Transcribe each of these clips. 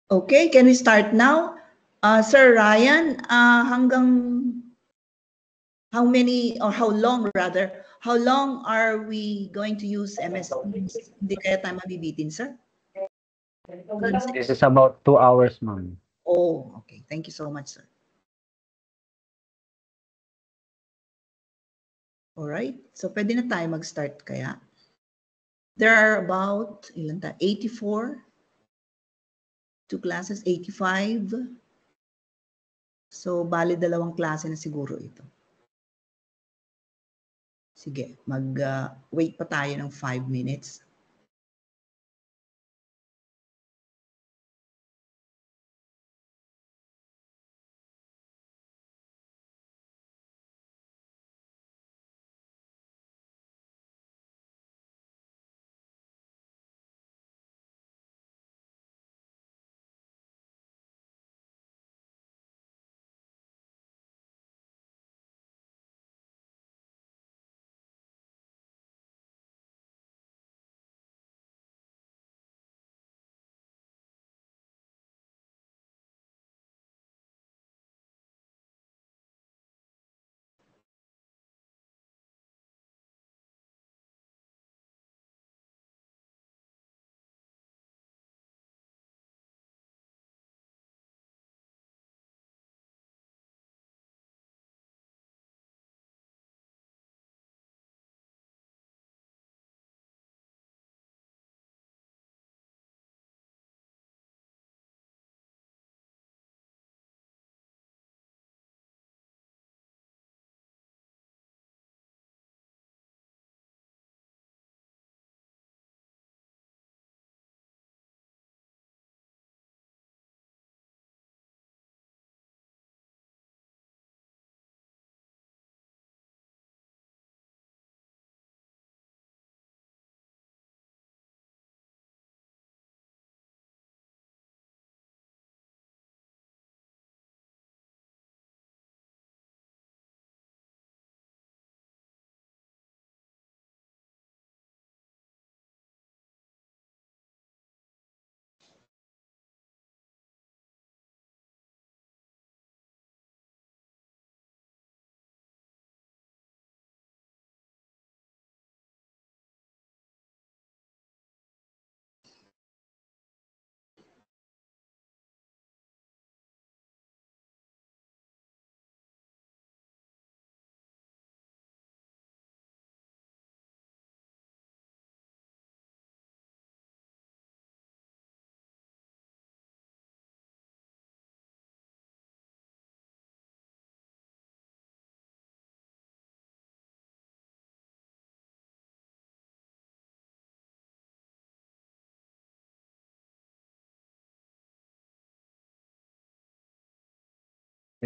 Okay, can we start now? Sir Ryan, hanggang how many or how long rather, how long are we going to use MS Teams? Hindi kaya tayo mabibitin, sir? This is about 2 hours, ma'am. Oh, okay. Thank you so much, sir. All right. So pwede na tayo mag-start kaya. There are about 84 two classes, 85. So bali dalawang klase na siguro ito. Sige, mag-wait pa tayo ng 5 minutes.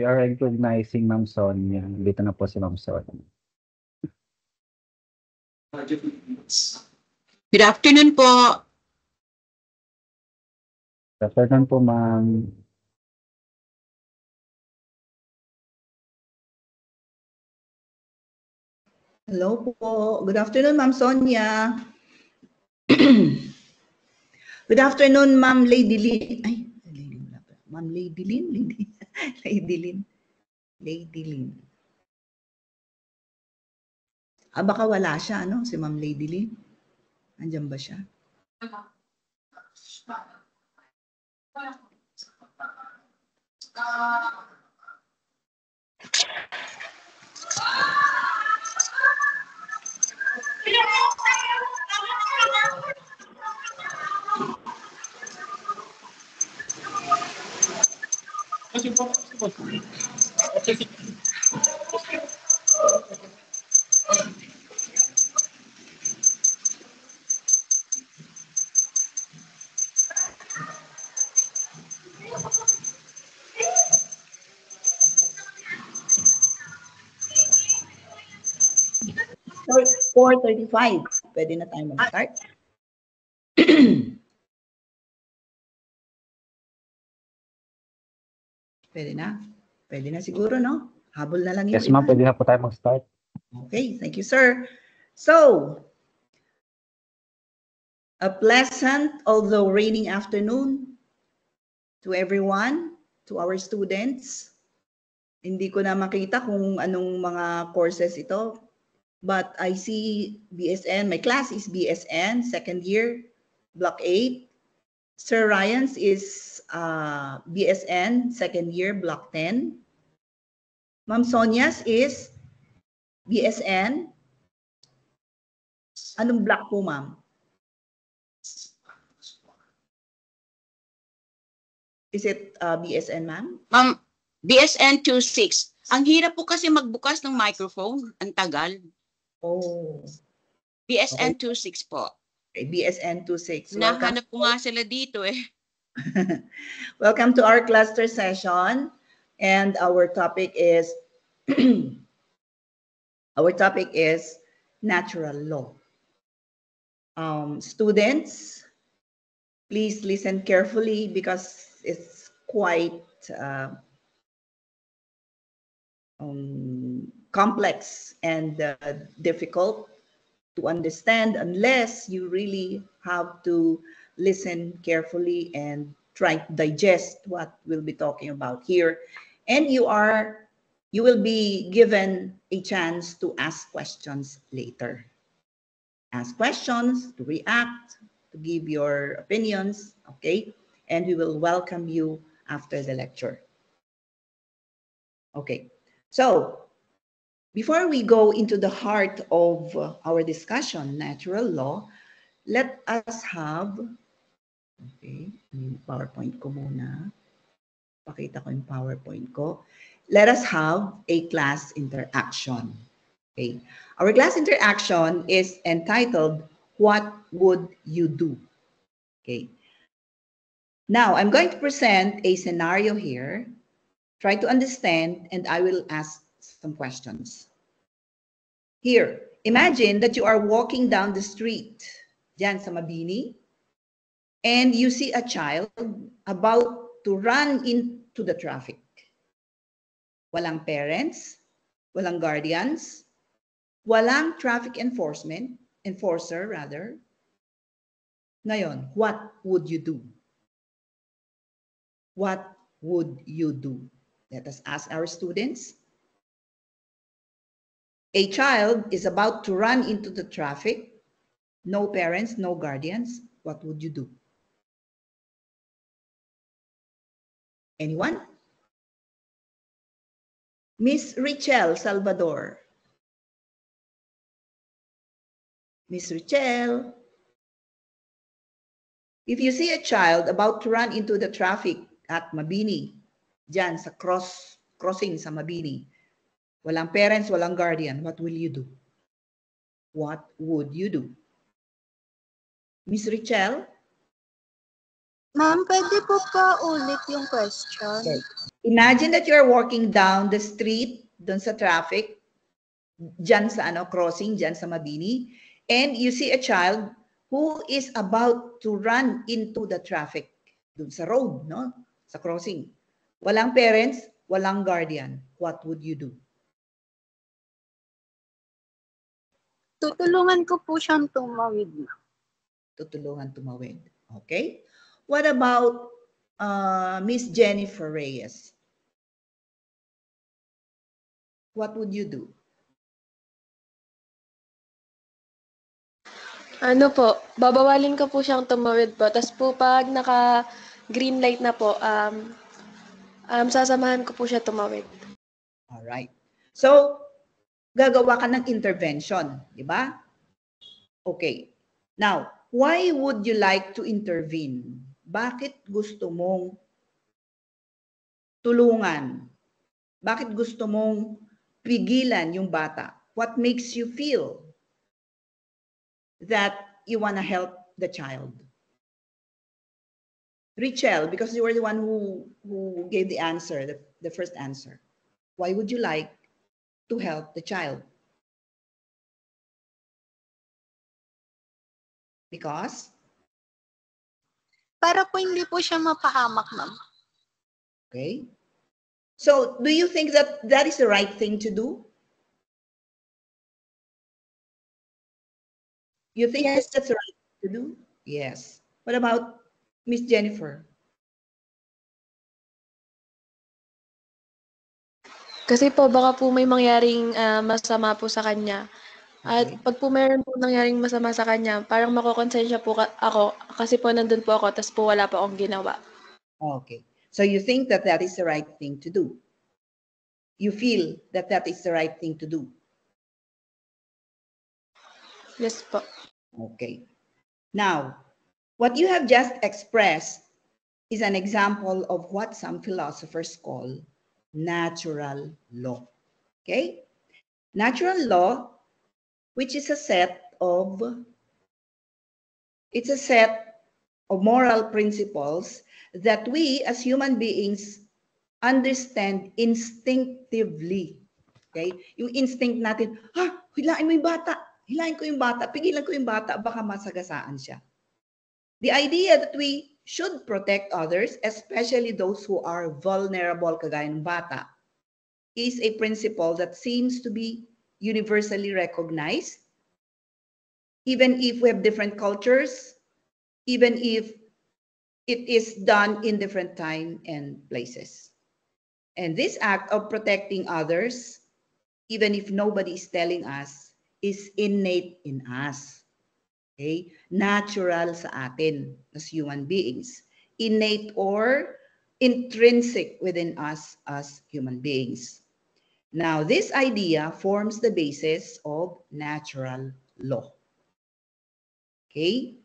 We are recognizing Ma'am Sonia. Dito na po si Ma'am Sonia. Good afternoon po. Good afternoon po, ma'am. Hello po. Good afternoon, Ma'am Sonia. Good afternoon, Ma'am Lady Lynn. Ay, Lady wala pa. Ma'am Lady Lynn? Lady Lynn. Lady Lynn. Baka wala siya, no? Si Ma'am Lady Lynn. Andiyan ba siya? For 4:35, pwede na tayo mag-start. Pwede na? Pwede na siguro, no? Habol na lang yung Yes, ma'am. iba. Pwede na po tayo mag-start. Okay, thank you, sir. So, a pleasant, although raining afternoon to everyone, to our students. Hindi ko na makita kung anong mga courses ito, but I see BSN. My class is BSN, second year, Block 8. Sir Ryan's is BSN, second year, Block 10. Ma'am Sonia's is BSN. Anong block po, ma'am? Is it BSN, ma'am? Ma'am, BSN 26. Ang hirap po kasi magbukas ng microphone. Ang tagal. Oh, BSN 26 po. okay. BSN 26. Welcome. Nahanap ko nga sila dito eh. Welcome to our cluster session. And our topic is natural law. Students, please listen carefully because it's quite complex and difficult to understand unless you really have to listen carefully and try to digest what we'll be talking about here. And you will be given a chance to ask questions later. Ask questions, to react, to give your opinions, okay? And we will welcome you after the lecture. Okay, so before we go into the heart of our discussion, natural law, let us have, okay, yung PowerPoint ko muna. Pakita ko yung PowerPoint ko. Let us have a class interaction. Okay. Our class interaction is entitled, What Would You Do? Okay. Now, I'm going to present a scenario here. Try to understand, and I will ask some questions. Here, imagine that you are walking down the street, dyan sa Mabini, and you see a child about to run into the traffic. Walang parents, walang guardians, walang traffic enforcer rather. Ngayon, what would you do? What would you do? Let us ask our students. A child is about to run into the traffic. No parents, no guardians. What would you do? Anyone? Miss Richelle Salvador. Miss Richelle. If you see a child about to run into the traffic at Mabini, dyan sa crossing sa Mabini, walang parents, walang guardian, what will you do? What would you do? Miss Richelle? Ma'am, pwede po pa ulit yung question? Okay. Imagine that you're walking down the street, dun sa traffic, dyan sa crossing, dyan sa Mabini, and you see a child who is about to run into the traffic, dun sa road, no? Sa crossing. Walang parents, walang guardian. What would you do? Tutulungan ko po siyang tumawid, ma'am. Tutulungan tumawid. Okay? What about Miss Jennifer Reyes? What would you do? Ano po, babawalin ko po siyang tumawid po. Tapos po pag naka-green light na po, sasamahan ko po siya tumawid. Alright. So, gagawa ka ng intervention, di ba? Okay. Now, why would you like to intervene? Bakit gusto mong tulungan? Bakit gusto mong pigilan yung bata? What makes you feel that you want to help the child? Richelle, because you were the one who gave the answer, the first answer. Why would you like to help the child? Because? Para po hindi po siya mapahamak, ma'am. Okay. So, do you think that that is the right thing to do? You think Yes. that's the right thing to do? Yes. What about Miss Jennifer? Kasi po baka po may mangyaring masama po sa kanya. At Okay. pag po meron po nangyaring masama sa kanya, parang makokonsensya po ako kasi po nandun po ako tas po wala po akong ginawa. Okay. So you think that that is the right thing to do? You feel that that is the right thing to do? Yes po. Okay. Now, what you have just expressed is an example of what some philosophers call natural law. Okay? Natural law, which is a set of moral principles that we as human beings understand instinctively. Okay? Yung instinct natin, hilain mo yung bata. Hilain ko yung bata. Pigilan ko yung bata. Baka masagasaan siya. The idea that we should protect others, especially those who are vulnerable, kagaya ng bata, is a principle that seems to be universally recognized, even if we have different cultures, even if it is done in different time and places. And this act of protecting others, even if nobody is telling us, is innate in us. Okay? Natural sa atin as human beings. Innate or intrinsic within us as human beings. Now, this idea forms the basis of natural law. Okay?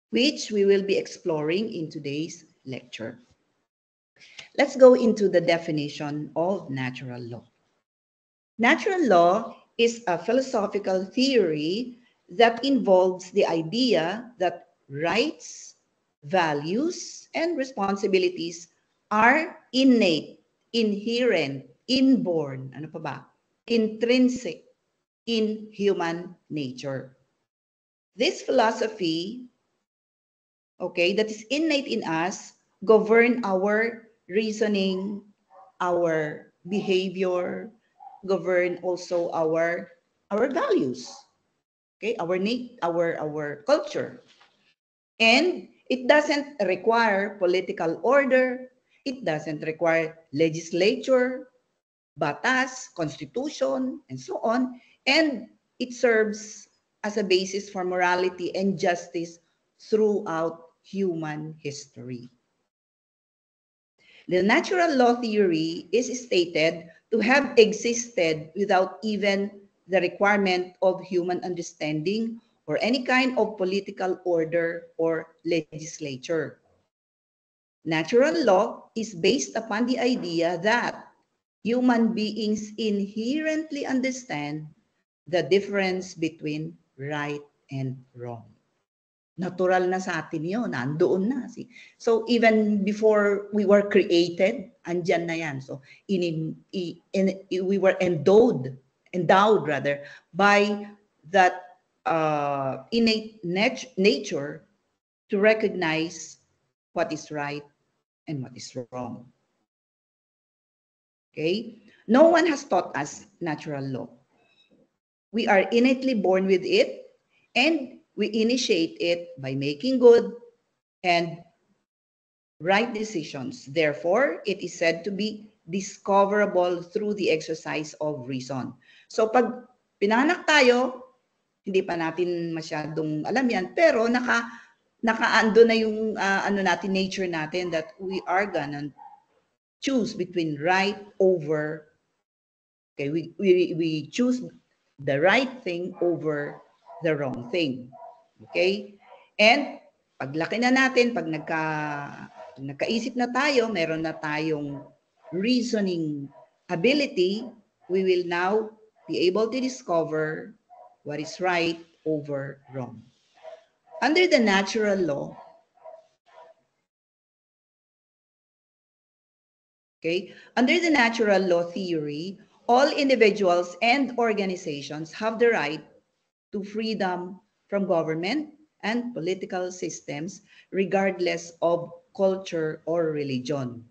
Which we will be exploring in today's lecture. Let's go into the definition of natural law. Natural law is a philosophical theory that involves the idea that rights, values, and responsibilities are innate, inherent, inborn, ano pa ba? Intrinsic in human nature. This philosophy, okay, that is innate in us, govern our reasoning, our behavior, govern also our values, okay, our culture. And it doesn't require political order, it doesn't require legislature, batas, constitution, and so on, and it serves as a basis for morality and justice throughout human history. The natural law theory is stated to have existed without even the requirement of human understanding or any kind of political order or legislature. Natural law is based upon the idea that human beings inherently understand the difference between right and wrong. Natural na sa atin yun, nandoon na. So even before we were created, andyan na yan. So we were endowed by that innate nature to recognize what is right and what is wrong. Okay? No one has taught us natural law. We are innately born with it, and we initiate it by making good and right decisions. Therefore, it is said to be discoverable through the exercise of reason. So pag pinanganak tayo, hindi pa natin masyadong alam yan, pero nakaando na yung nature natin that we are gonna choose between right over, okay, we choose the right thing over the wrong thing. Okay? And paglaki na natin, pag nagkaisip na tayo, meron na tayong reasoning ability, we will now be able to discover what is right over wrong. Under the natural law, okay, under the natural law theory, all individuals and organizations have the right to freedom from government and political systems regardless of culture or religion.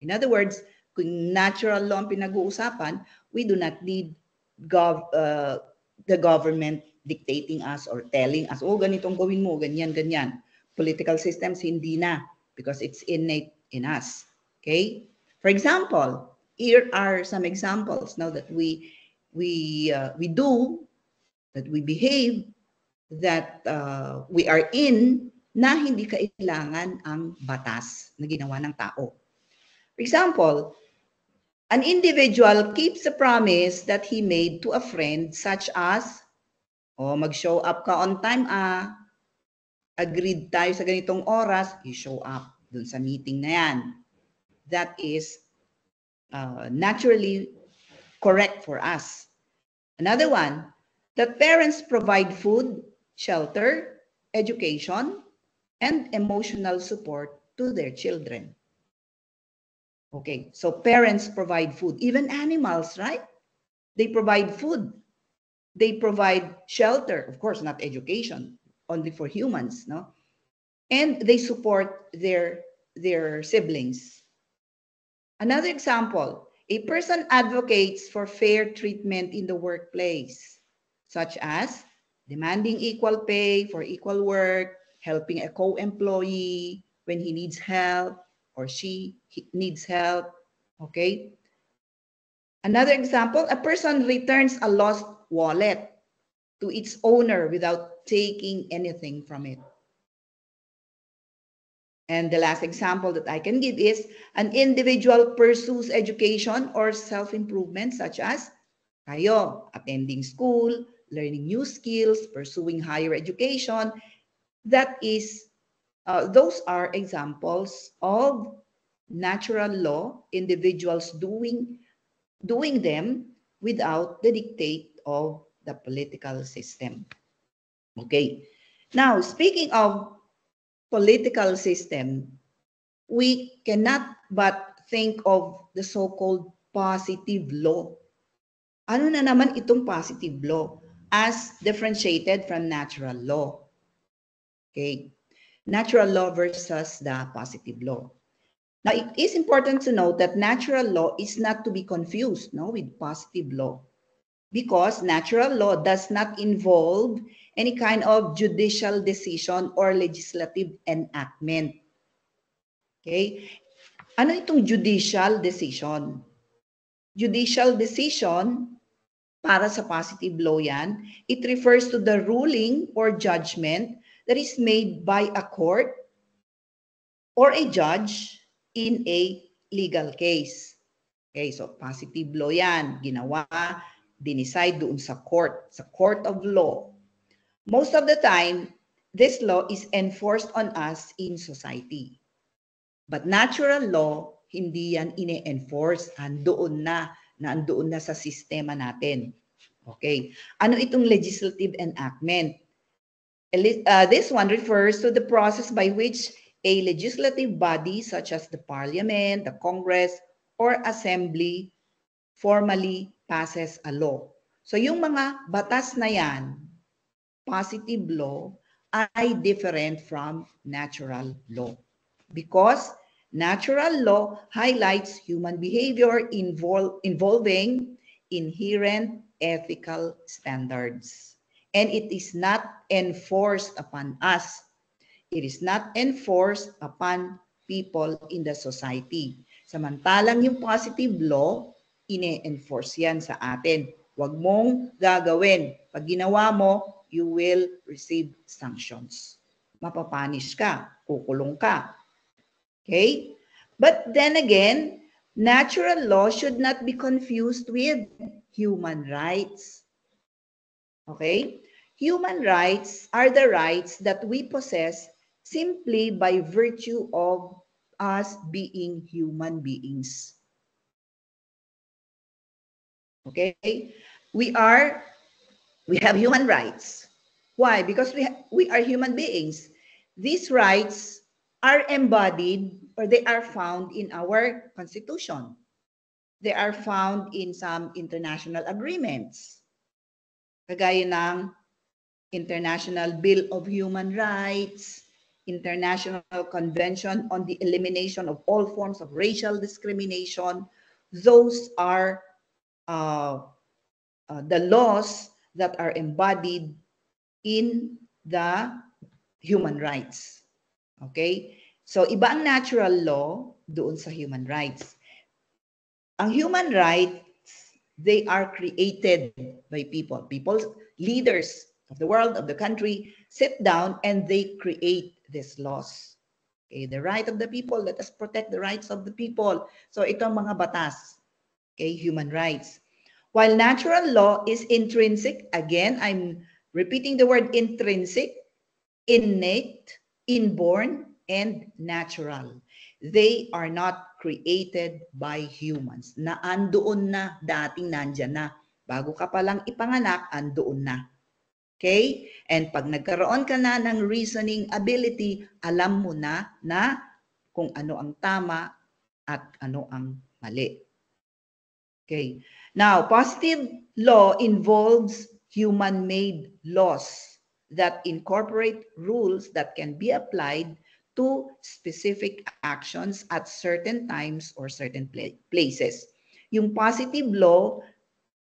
In other words, kung natural law ang pinag-uusapan, we do not need the government dictating us or telling us, oh, ganitong gawin mo, ganyan, ganyan. Political systems, hindi na, because it's innate in us. Okay? For example, here are some examples now that we do, that we behave, that we are in, na hindi kailangan ang batas na ginawa ng tao. For example, an individual keeps a promise that he made to a friend, such as, mag-show up ka on time, agreed tayo sa ganitong oras, you show up dun sa meeting na yan. That is naturally correct for us. Another one, that parents provide food, shelter, education, and emotional support to their children. Okay, so parents provide food, even animals, right? They provide food. They provide shelter, of course, not education, only for humans, no? And they support their siblings. Another example, a person advocates for fair treatment in the workplace, such as demanding equal pay for equal work, helping a co-employee when he needs help or she needs help, okay? Another example, a person returns a lost wallet to its owner without taking anything from it. And the last example that I can give is an individual pursues education or self-improvement, such as kayo, attending school, learning new skills, pursuing higher education. That is, those are examples of natural law, individuals doing them without the dictate of the political system. Okay. Now, speaking of political system, we cannot but think of the so-called positive law. Ano na naman itong positive law as differentiated from natural law? Okay. Natural law versus the positive law. Now, it is important to note that natural law is not to be confused, no, with positive law, because natural law does not involve any kind of judicial decision or legislative enactment. Okay? Ano itong judicial decision? Judicial decision, para sa positive law yan, it refers to the ruling or judgment that is made by a court or a judge in a legal case. Okay, so positive law yan. Ginawa, dinicide doon sa court of law. Most of the time, this law is enforced on us in society. But natural law, hindi yan ine-enforce. Andoon na sa sistema natin. Okay, ano itong legislative enactment? This one refers to the process by which a legislative body such as the Parliament, the Congress, or Assembly formally passes a law. So yung mga batas na yan, positive law, ay different from natural law. Because natural law highlights human behavior involving inherent ethical standards. And it is not enforced upon us. It is not enforced upon people in the society. Samantalang yung positive law, ine-enforce yan sa atin. Huwag mong gagawin. Pag ginawa mo, you will receive sanctions. Mapapanish ka, kukulong ka. Okay? But then again, natural law should not be confused with human rights. Okay? Human rights are the rights that we possess simply by virtue of us being human beings. Okay? We have human rights. Why? Because we are human beings. These rights are embodied or they are found in our Constitution. They are found in some international agreements. Kagaya ng International Bill of Human Rights, International Convention on the Elimination of All Forms of Racial Discrimination. Those are the laws that are embodied in the human rights. Okay? So, iba ang natural law doon sa human rights. ang human rights, they are created by people. People, leaders of the world, of the country, sit down and they create these laws. Okay, the right of the people, let us protect the rights of the people. So ito ang mga batas. Okay, human rights. While natural law is intrinsic, again, I'm repeating the word intrinsic, innate, inborn, and natural. They are not created by humans. Na andoon na, dating nandyan na. Bago ka palang ipanganak, andoon na. Okay? And pag nagkaroon ka na ng reasoning ability, alam mo na kung ano ang tama at ano ang mali. Okay. Now, positive law involves human-made laws that incorporate rules that can be applied to specific actions at certain times or certain places. Yung positive law,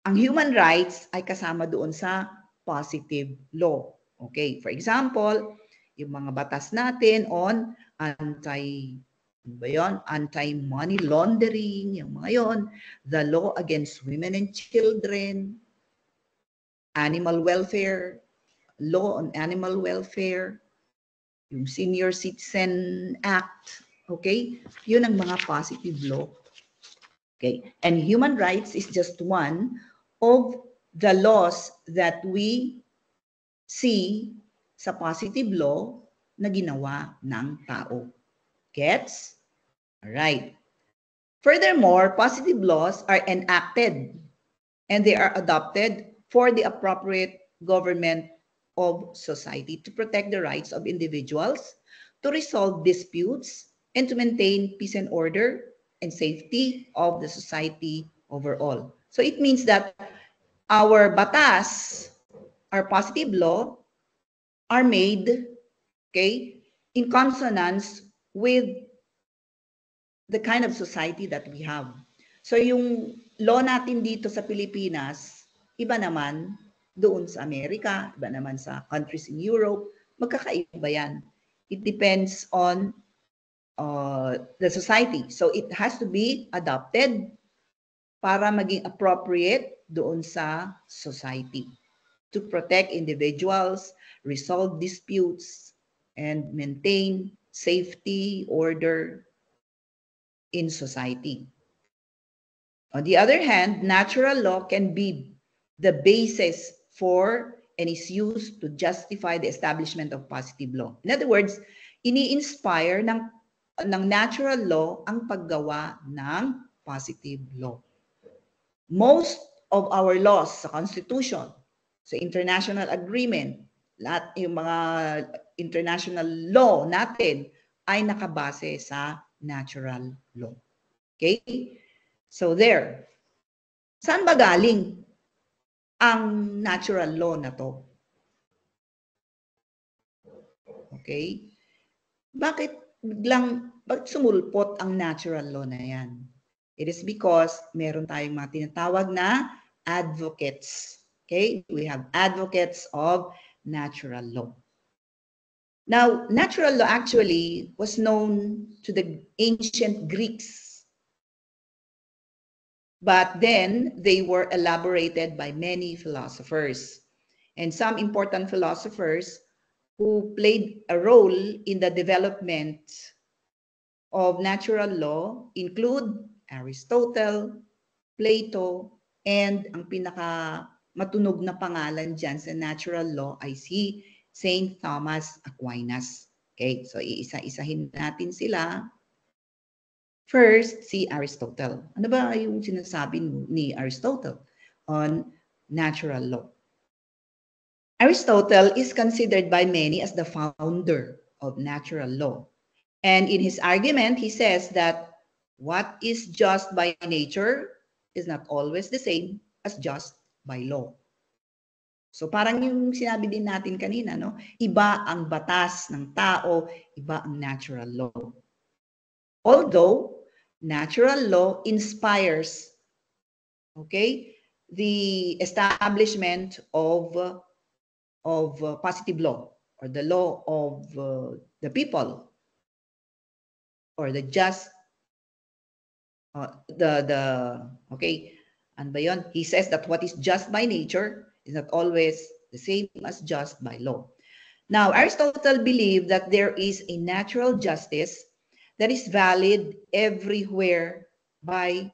ang human rights ay kasama doon sa positive law. Okay, for example, yung mga batas natin on anti-money laundering, yung mga yon, the law against women and children, animal welfare, law on animal welfare, yung Senior Citizen Act, okay? Yun ang mga positive law. Okay, and human rights is just one of the laws that we see sa positive law na ginawa ng tao. Gets? All right. Furthermore, positive laws are enacted and they are adopted for the appropriate government of society to protect the rights of individuals, to resolve disputes, and to maintain peace and order and safety of the society overall. So it means that our batas, our positive law, are made, okay, in consonance with the kind of society that we have. So yung law natin dito sa Pilipinas, iba naman doon sa Amerika, iba naman sa countries in Europe, magkakaiba yan. It depends on the society. So it has to be adopted para maging appropriate doon sa society to protect individuals, resolve disputes, and maintain safety, order in society. On the other hand, natural law can be the basis for and is used to justify the establishment of positive law. In other words, ini-inspire ng natural law ang paggawa ng positive law. Most of our laws sa Constitution, sa international agreement, lahat yung mga international law natin ay nakabase sa natural law. Okay? So there. Saan ba galing ang natural law na to? Okay? Bakit sumulpot ang natural law na yan? It is because meron tayong mga tinatawag na advocates. Okay? We have advocates of natural law. Now, natural law actually was known to the ancient Greeks. But then they were elaborated by many philosophers. And some important philosophers who played a role in the development of natural law include Aristotle, Plato, and ang pinaka matunog na pangalan dyan sa natural law ay si Saint Thomas Aquinas. Okay, so iisa-isahin natin sila. First, si Aristotle. Ano ba yung sinasabi ni Aristotle on natural law? Aristotle is considered by many as the founder of natural law. And in his argument, he says that what is just by nature is not always the same as just by law. So parang yung sinabi din natin kanina, no? Iba ang batas ng tao, iba ang natural law. Although natural law inspires, okay, the establishment of positive law or the law of the people or the just Okay, ano ba yun? He says that what is just by nature is not always the same as just by law. Now, Aristotle believed that there is a natural justice that is valid everywhere by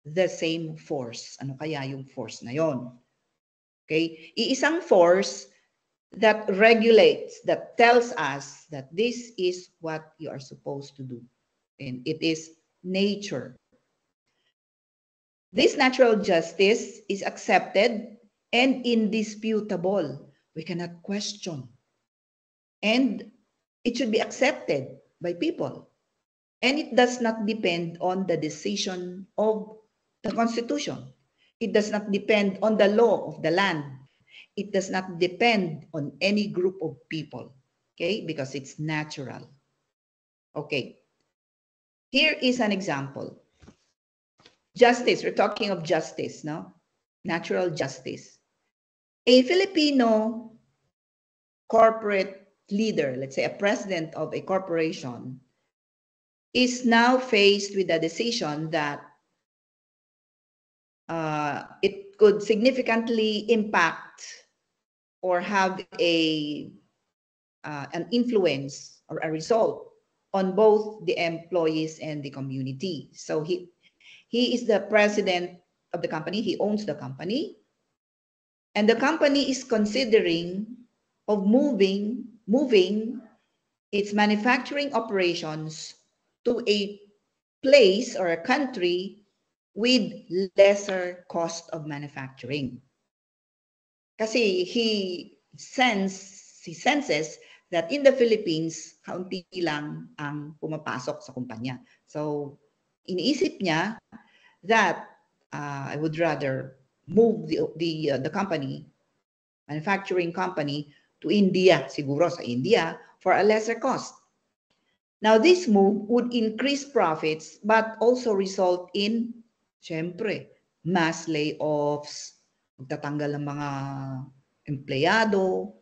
the same force. Ano kaya yung force na yon? Okay? Iisang force that regulates, that tells us that this is what you are supposed to do. And it is nature. This natural justice is accepted and indisputable. We cannot question. And it should be accepted by people. And it does not depend on the decision of the Constitution. It does not depend on the law of the land. It does not depend on any group of people, okay? Because it's natural. Okay. Here is an example. Justice, we're talking of justice, no? Natural justice. A Filipino corporate leader, let's say a president of a corporation, is now faced with a decision that it could significantly impact or have an influence or a result on both the employees and the community. So he is the president of the company. He owns the company. And the company is considering of moving its manufacturing operations to a place or a country with lesser cost of manufacturing. Kasi he senses that in the Philippines, kaunti lang ang pumapasok sa kumpanya. So, iniisip niya that I would rather move the company, manufacturing company, to India, siguro sa India, for a lesser cost. Now, this move would increase profits, but also result in, syempre, mass layoffs, magtatanggal ng mga empleyado,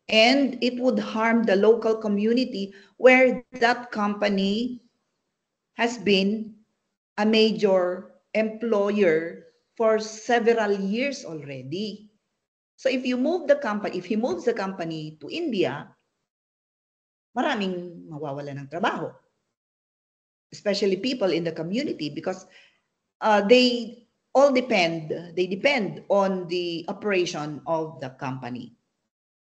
and it would harm the local community where that company has been a major employer for several years already. So if you move the company, if he moves the company to India, maraming mawawala ng trabaho. Especially people in the community, because they depend on the operation of the company.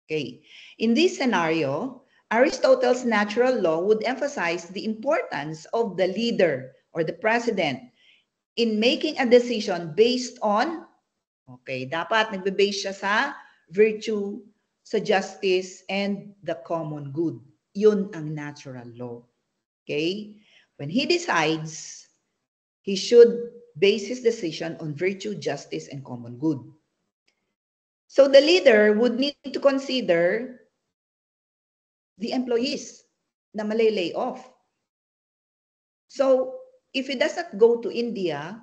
Okay. In this scenario, Aristotle's natural law would emphasize the importance of the leader or the president in making a decision based on, okay, dapat nagbe-base siya sa virtue, sa justice, and the common good. Yun ang natural law. Okay? When he decides, he should base his decision on virtue, justice, and common good. So the leader would need to consider the employees na malay off. So if he does not go to India,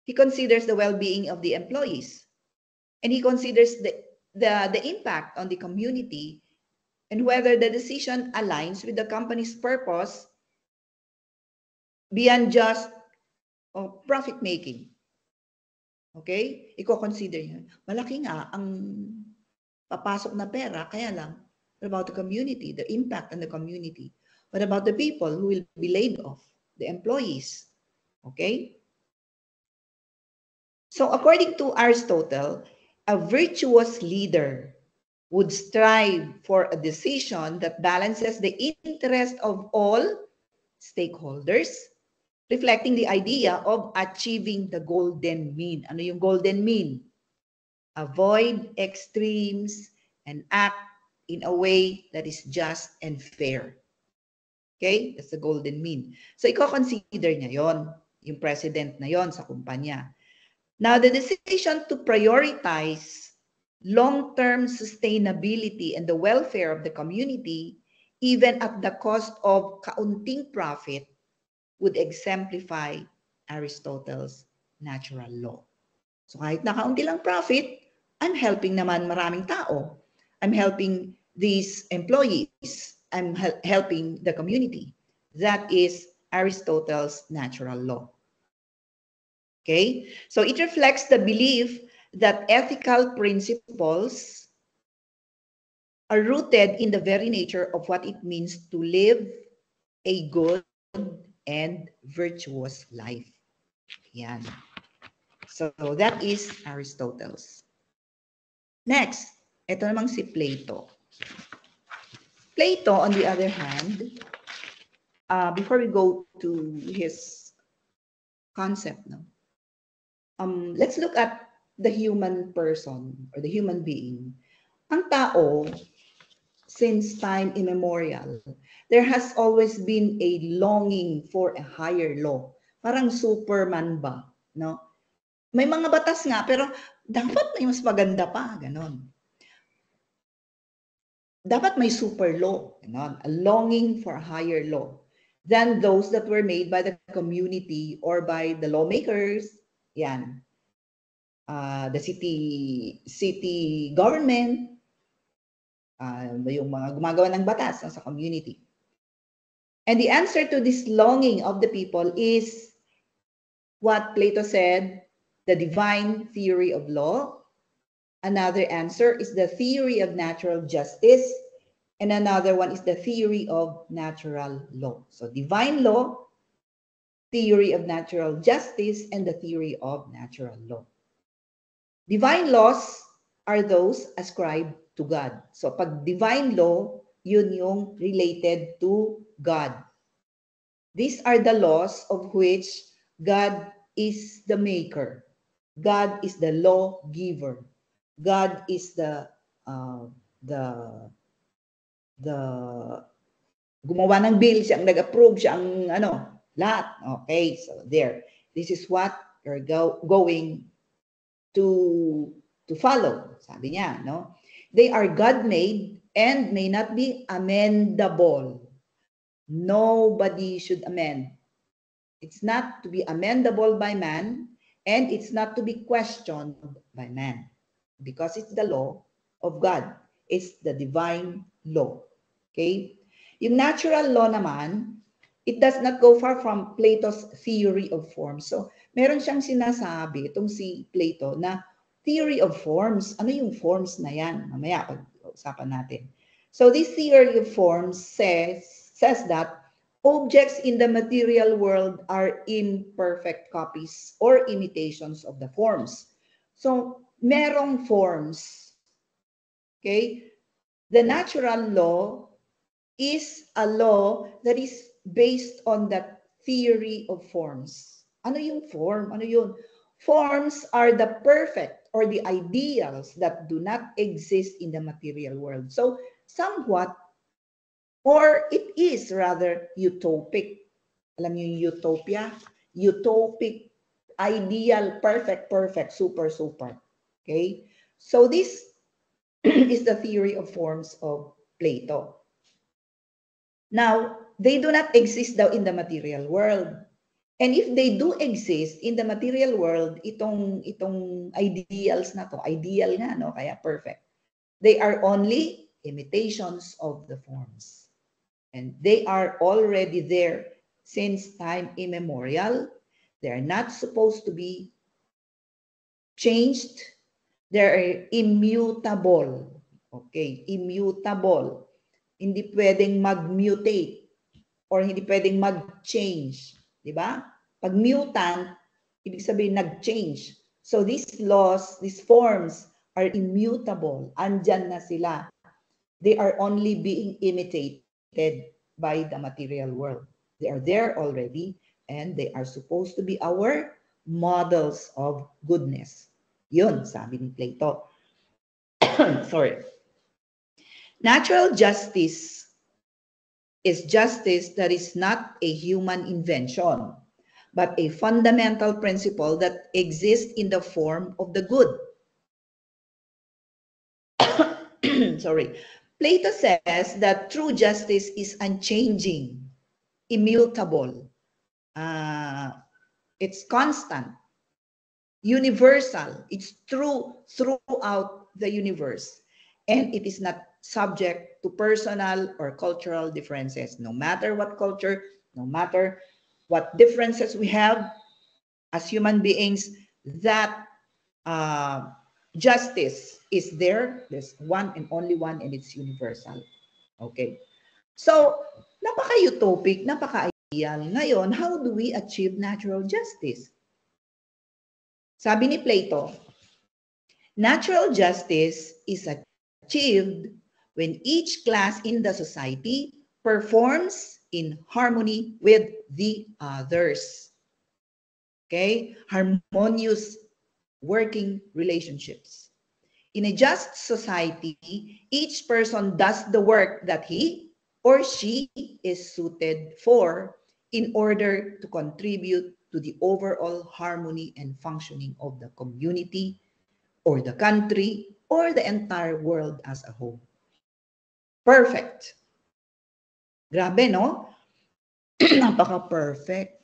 he considers the well-being of the employees, and he considers the impact on the community and whether the decision aligns with the company's purpose beyond just profit making. Okay? Iko-consider niya. Malaki nga ang papasok na pera, kaya lang, what about the community, the impact on the community? What about the people who will be laid off, the employees? Okay? So according to Aristotle, a virtuous leader would strive for a decision that balances the interest of all stakeholders, reflecting the idea of achieving the golden mean. Ano yung golden mean? Avoid extremes and act in a way that is just and fair. Okay? That's the golden mean. So, i-consider niya yon, yung president na yon sa kumpanya. Now, the decision to prioritize long-term sustainability and the welfare of the community, even at the cost of kaunting profit, would exemplify Aristotle's natural law. So kahit na kaunti lang profit, I'm helping naman maraming tao. I'm helping these employees. I'm helping the community. That is Aristotle's natural law. Okay? So it reflects the belief that ethical principles are rooted in the very nature of what it means to live a good and virtuous life. Yan. So that is Aristotle's. Next, ito namang si Plato. Plato, on the other hand, before we go to his concept, no? Let's look at the human person or the human being. Ang tao, since time immemorial, there has always been a longing for a higher law. Parang Superman ba, no? May mga batas nga, pero dapat may mas maganda pa, ganon. Dapat may super law, ganon. A longing for a higher law than those that were made by the community or by the lawmakers. Yan. The city government, yung mga gumagawa ng batas sa community. And the answer to this longing of the people is what Plato said, the divine theory of law. Another answer is the theory of natural justice. And another one is the theory of natural law. So divine law, theory of natural justice, and the theory of natural law. Divine laws are those ascribed to God. So pag divine law, yun yung related to God. These are the laws of which God is the maker. God is the lawgiver. God is the gumawa ng bill, siya ang nag-approve, siya ang lahat. Okay, so there. This is what you're going to follow. Sabi niya, no? They are God-made and may not be amendable. Nobody should amend. It's not to be amendable by man, and it's not to be questioned by man, because it's the law of God. It's the divine law. Okay? Yung natural law naman, it does not go far from Plato's theory of forms. So, meron siyang sinasabi, itong si Plato, na theory of forms. Ano yung forms na yan? Mamaya, pag-usapan natin. So, this theory of forms says that objects in the material world are imperfect copies or imitations of the forms. So, merong forms. Okay? The natural law is a law that is based on that theory of forms. Ano yung form? Ano yun? Forms are the perfect or the ideals that do not exist in the material world. So, somewhat, or it is rather utopic. Alam niyo yung utopia? Utopic, ideal, perfect, super. Okay? So, this is the theory of forms of Plato. Now, they do not exist daw in the material world. And if they do exist in the material world, itong ideals na to, ideal nga, no? Kaya perfect. They are only imitations of the forms. And they are already there since time immemorial. They are not supposed to be changed. They are immutable. Okay, immutable. Hindi pwedeng mag-mutate or hindi pwedeng mag-change. Diba? Pag mutant, ibig sabihin nag-change. So these laws, these forms are immutable. Andyan na sila. They are only being imitated by the material world. They are there already and they are supposed to be our models of goodness. Yun, sabi ni Plato. Sorry. Natural justice is justice that is not a human invention, but a fundamental principle that exists in the form of the good. Sorry. Plato says that true justice is unchanging, immutable. It's constant, universal. It's true throughout the universe. And it is not subject to personal or cultural differences. No matter what culture, no matter what differences we have, as human beings that justice is there. There's one and only one, and it's universal. Okay. So, napaka-utopic, napaka-ideal. Ngayon, how do we achieve natural justice? Sabi ni Plato, natural justice is achieved when each class in the society performs in harmony with the others. Okay? Harmonious working relationships. In a just society, each person does the work that he or she is suited for in order to contribute to the overall harmony and functioning of the community or the country or the entire world as a whole. Perfect. Grabe, no? Napaka-perfect.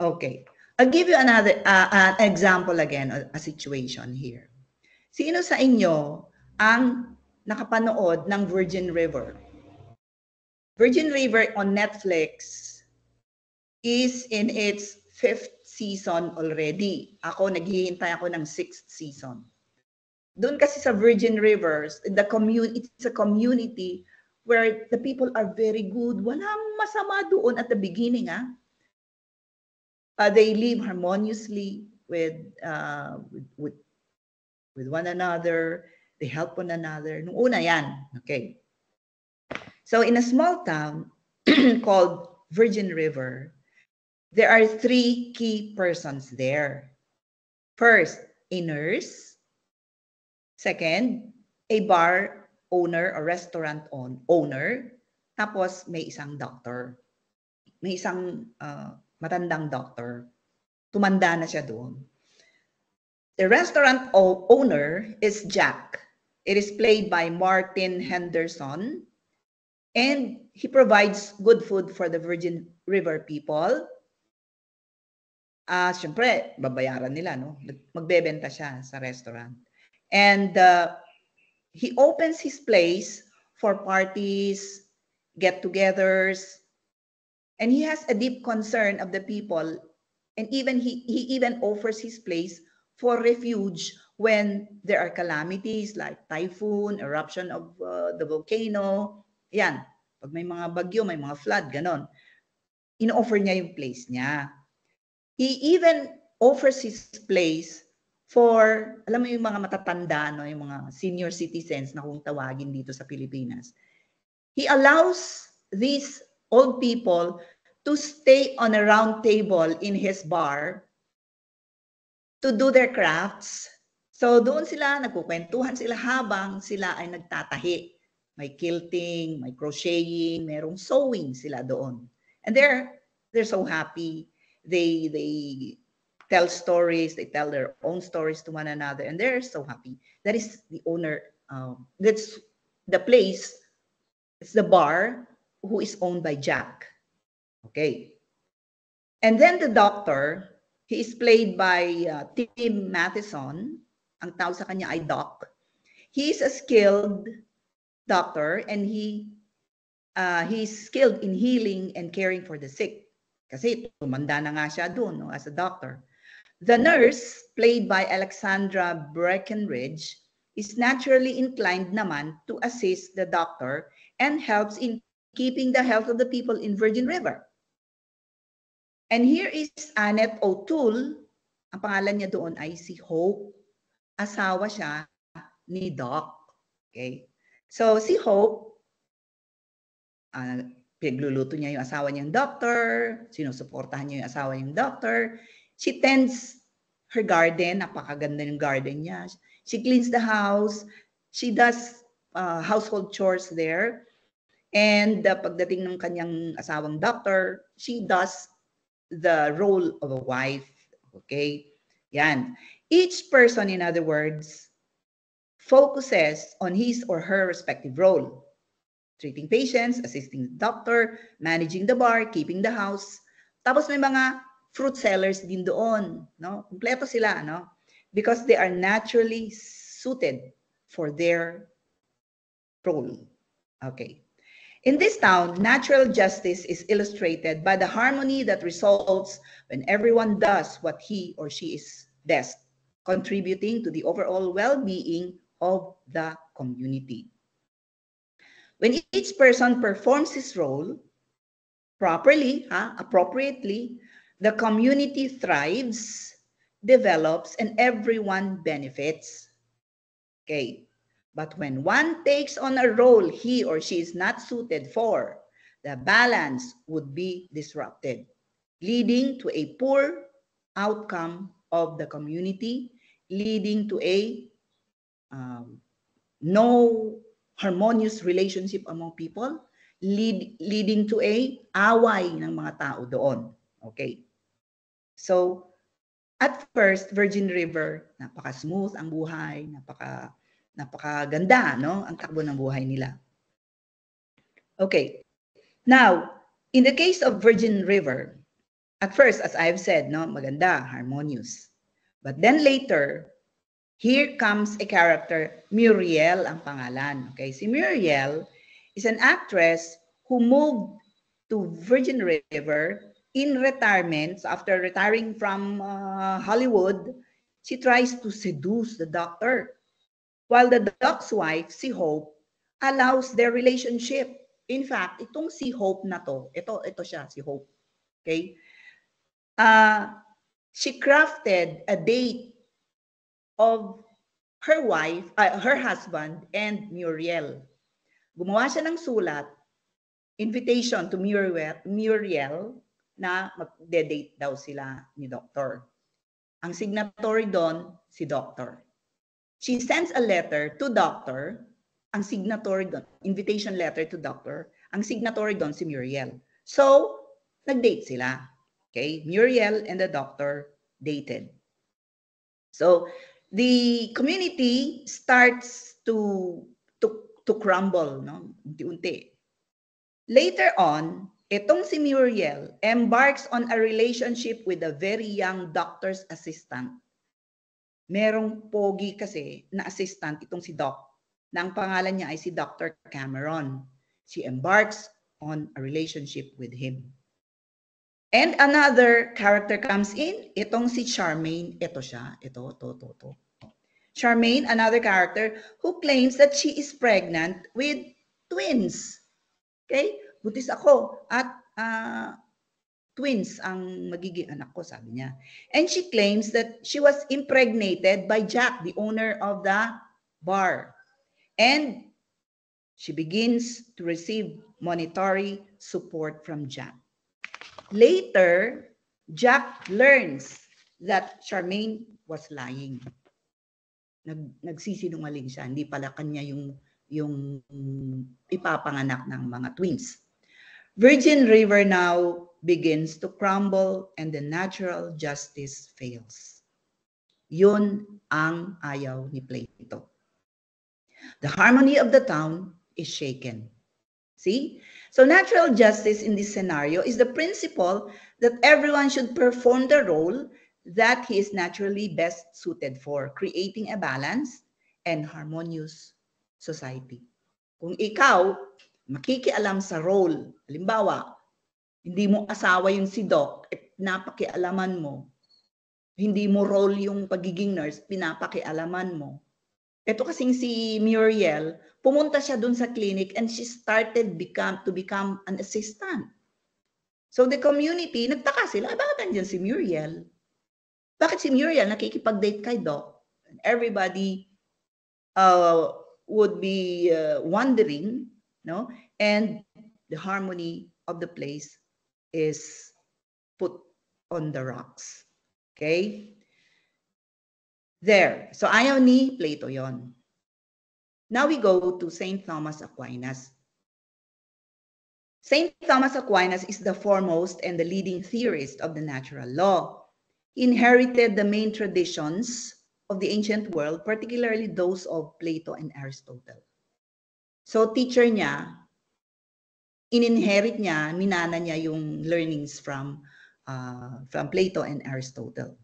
Okay. I'll give you another an example again, a situation here. Sino sa inyo ang nakapanood ng Virgin River? Virgin River on Netflix is in its 5th season already. Ako, naghihintay ako ng 6th season. Doon kasi sa Virgin Rivers, it's a community where the people are very good. Walang masama doon at the beginning. They live harmoniously with one another. They help one another. Nung una yan. Okay. So in a small town called Virgin River, there are 3 key persons there. First, a nurse. Second, a bar owner or restaurant owner. Tapos may isang doctor. May isang matandang doctor. Tumanda na siya doon. The restaurant owner is Jack. It is played by Martin Henderson. And he provides good food for the Virgin River people. Siyempre, babayaran nila, no? Magbebenta siya sa restaurant. And he opens his place for parties, get-togethers, and he has a deep concern of the people. And even he even offers his place for refuge when there are calamities like typhoon, eruption of the volcano. Yan. Pag may mga bagyo, may mga flood, ganon. In-offer niya yung place niya. He even offers his place for, alam mo yung mga matatanda, no? Yung mga senior citizens na kung tawagin dito sa Pilipinas. He allows these old people to stay on a round table in his bar to do their crafts. So doon sila, nagkukwentuhan sila habang sila ay nagtatahi. May quilting, may crocheting, merong sewing sila doon. And they're so happy. They tell stories, they tell their own stories to one another, and they're so happy. That is the owner, that's the place, it's the bar who is owned by Jack. Okay. And then the doctor, he is played by Tim Matheson. Ang tawag sa kanya ay Doc. He is a skilled doctor, and he's skilled in healing and caring for the sick. Kasi tumanda na nga siya doon, no, as a doctor. The nurse, played by Alexandra Breckenridge, is naturally inclined naman to assist the doctor and helps in keeping the health of the people in Virgin River. And here is Annette O'Toole. Ang pangalan niya doon ay si Hope. Asawa siya ni Doc. Okay? So si Hope, pinagluluto niya yung asawa niyang doctor, sinusuportahan niya yung asawa niyang doctor. She tends her garden, napakaganda ng garden niya. She cleans the house. She does household chores there. And pagdating ng kanyang asawang doctor, she does the role of a wife. Okay? Yan. Each person, in other words, focuses on his or her respective role. Treating patients, assisting the doctor, managing the bar, keeping the house. Tapos may mga fruit sellers din doon, no? Kumpleto sila, no? Because they are naturally suited for their role. Okay. In this town, natural justice is illustrated by the harmony that results when everyone does what he or she is best, contributing to the overall well-being of the community. When each person performs his role properly, appropriately, the community thrives, develops, and everyone benefits. Okay. But when one takes on a role he or she is not suited for, the balance would be disrupted, leading to a poor outcome of the community, leading to a no harmonious relationship among people, leading to a away ng mga tao doon. Okay. So, at first, Virgin River, napaka-smooth ang buhay, napakaganda, no? Ang takbo ng buhay nila. Okay. Now, in the case of Virgin River, at first, as I've said, no, maganda, harmonious. But then later, here comes a character, Muriel ang pangalan. Okay, si Muriel is an actress who moved to Virgin River in retirement. So after retiring from Hollywood, she tries to seduce the doctor. While the doc's wife, si Hope, allows their relationship. In fact, itong si Hope na to, ito siya, si Hope. Okay? She crafted a date of her wife, her husband, and Muriel. Gumawa siya ng sulat, invitation to Muriel na mag-date daw sila ni Doctor. Ang signatory doon, si Doctor. She sends a letter to Doctor, ang signatory doon, invitation letter to Doctor, ang signatory doon si Muriel. So, nag-date sila. Okay? Muriel and the Doctor dated. So, the community starts to crumble, no? Unti-unti. Later on, itong si Muriel embarks on a relationship with a very young doctor's assistant. Merong pogi kasi na assistant itong si Doc, na ang pangalan niya ay si Dr. Cameron. She embarks on a relationship with him. And another character comes in, itong si Charmaine. Ito siya, ito. Charmaine, another character who claims that she is pregnant with twins. Okay? Buntis ako at twins ang magiging anak ko, sabi niya. And she claims that she was impregnated by Jack, the owner of the bar. And she begins to receive monetary support from Jack. Later, Jack learns that Charmaine was lying. Nagsisinungaling siya. Hindi pala kanya yung ipapanganak ng mga twins. Virgin River now begins to crumble and the natural justice fails. Yun ang ayaw ni Plato. The harmony of the town is shaken. See? So natural justice in this scenario is the principle that everyone should perform the role that he is naturally best suited for, creating a balanced and harmonious society. Kung ikaw makikialam sa role, halimbawa, hindi mo asawa yung si Doc, pinapakialaman mo. Hindi mo role yung pagiging nurse, pinapakialaman mo. Ito kasing si Muriel, pumunta siya dun sa clinic and she started to become an assistant. So the community, nagtaka sila, bakit nandiyan si Muriel? Bakit si Muriel nakikipag-date kay Doc? And everybody would be wondering, no? And the harmony of the place is put on the rocks. Okay? There. So ayaw ni Plato yon. Now we go to St. Thomas Aquinas. St. Thomas Aquinas is the foremost and the leading theorist of the natural law. He inherited the main traditions of the ancient world, particularly those of Plato and Aristotle. So teacher niya, in-inherit niya, minana niya yung learnings from Plato and Aristotle.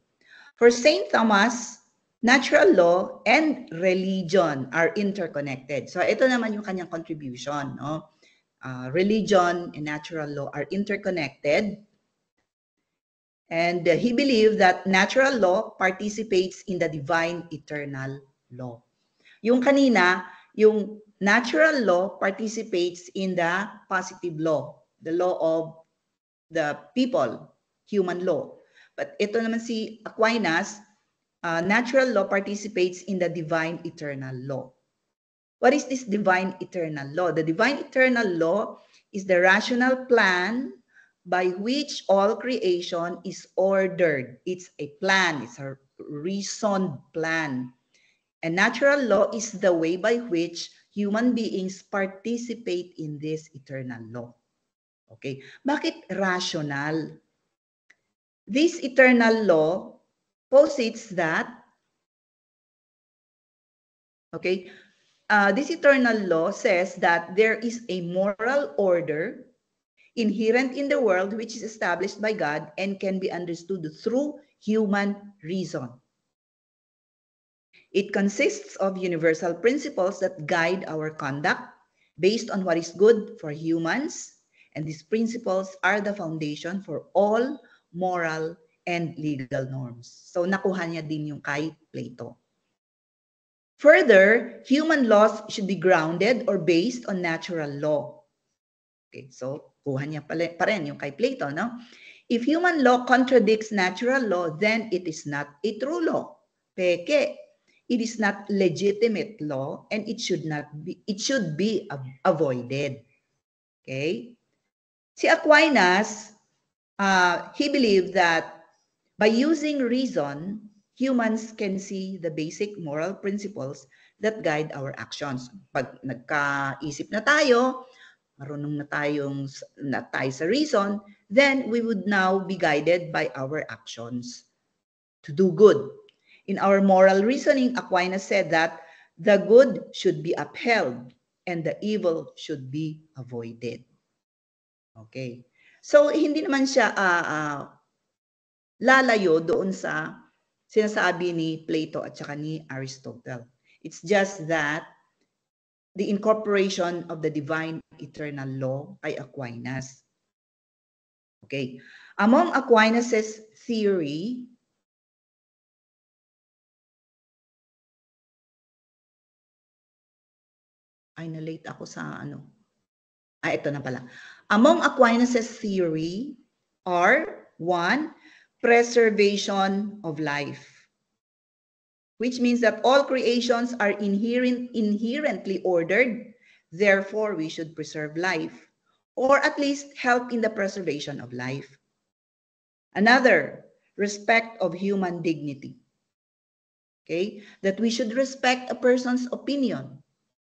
For St. Thomas, natural law and religion are interconnected. So ito naman yung kanyang contribution, no? religion and natural law are interconnected. And he believed that natural law participates in the divine eternal law. Yung kanina, yung natural law participates in the positive law, the law of the people, human law. But ito naman si Aquinas, natural law participates in the divine eternal law. What is this divine eternal law? The divine eternal law is the rational plan by which all creation is ordered. It's a plan, it's a reasoned plan. And natural law is the way by which human beings participate in this eternal law. Okay, bakit rational? This eternal law posits that, okay, this eternal law says that there is a moral order inherent in the world which is established by God and can be understood through human reason. It consists of universal principles that guide our conduct based on what is good for humans, and these principles are the foundation for all moral and legal norms. So nakuha niya din yung kay Plato. Further, human laws should be grounded or based on natural law. Okay, so kuha niya pa rin yung kay Plato, no? If human law contradicts natural law, then it is not a true law. Peke. It is not legitimate law and it should be avoided. Okay? Si Aquinas, he believed that by using reason, humans can see the basic moral principles that guide our actions. Pag nagkaisip na tayo, marunong na tayo sa reason, then we would now be guided by our actions to do good. In our moral reasoning, Aquinas said that the good should be upheld and the evil should be avoided. Okay. So, hindi naman siya lalayo doon sa sinasabi ni Plato at saka ni Aristotle. It's just that the incorporation of the divine eternal law kay Aquinas. Okay. Among Aquinas' theory, ay, na-late ako sa ano. Ito na pala. Among Aquinas' theory are, 1, preservation of life, which means that all creations are inherently ordered, therefore we should preserve life, or at least help in the preservation of life. Another, respect of human dignity. Okay? That we should respect a person's opinion,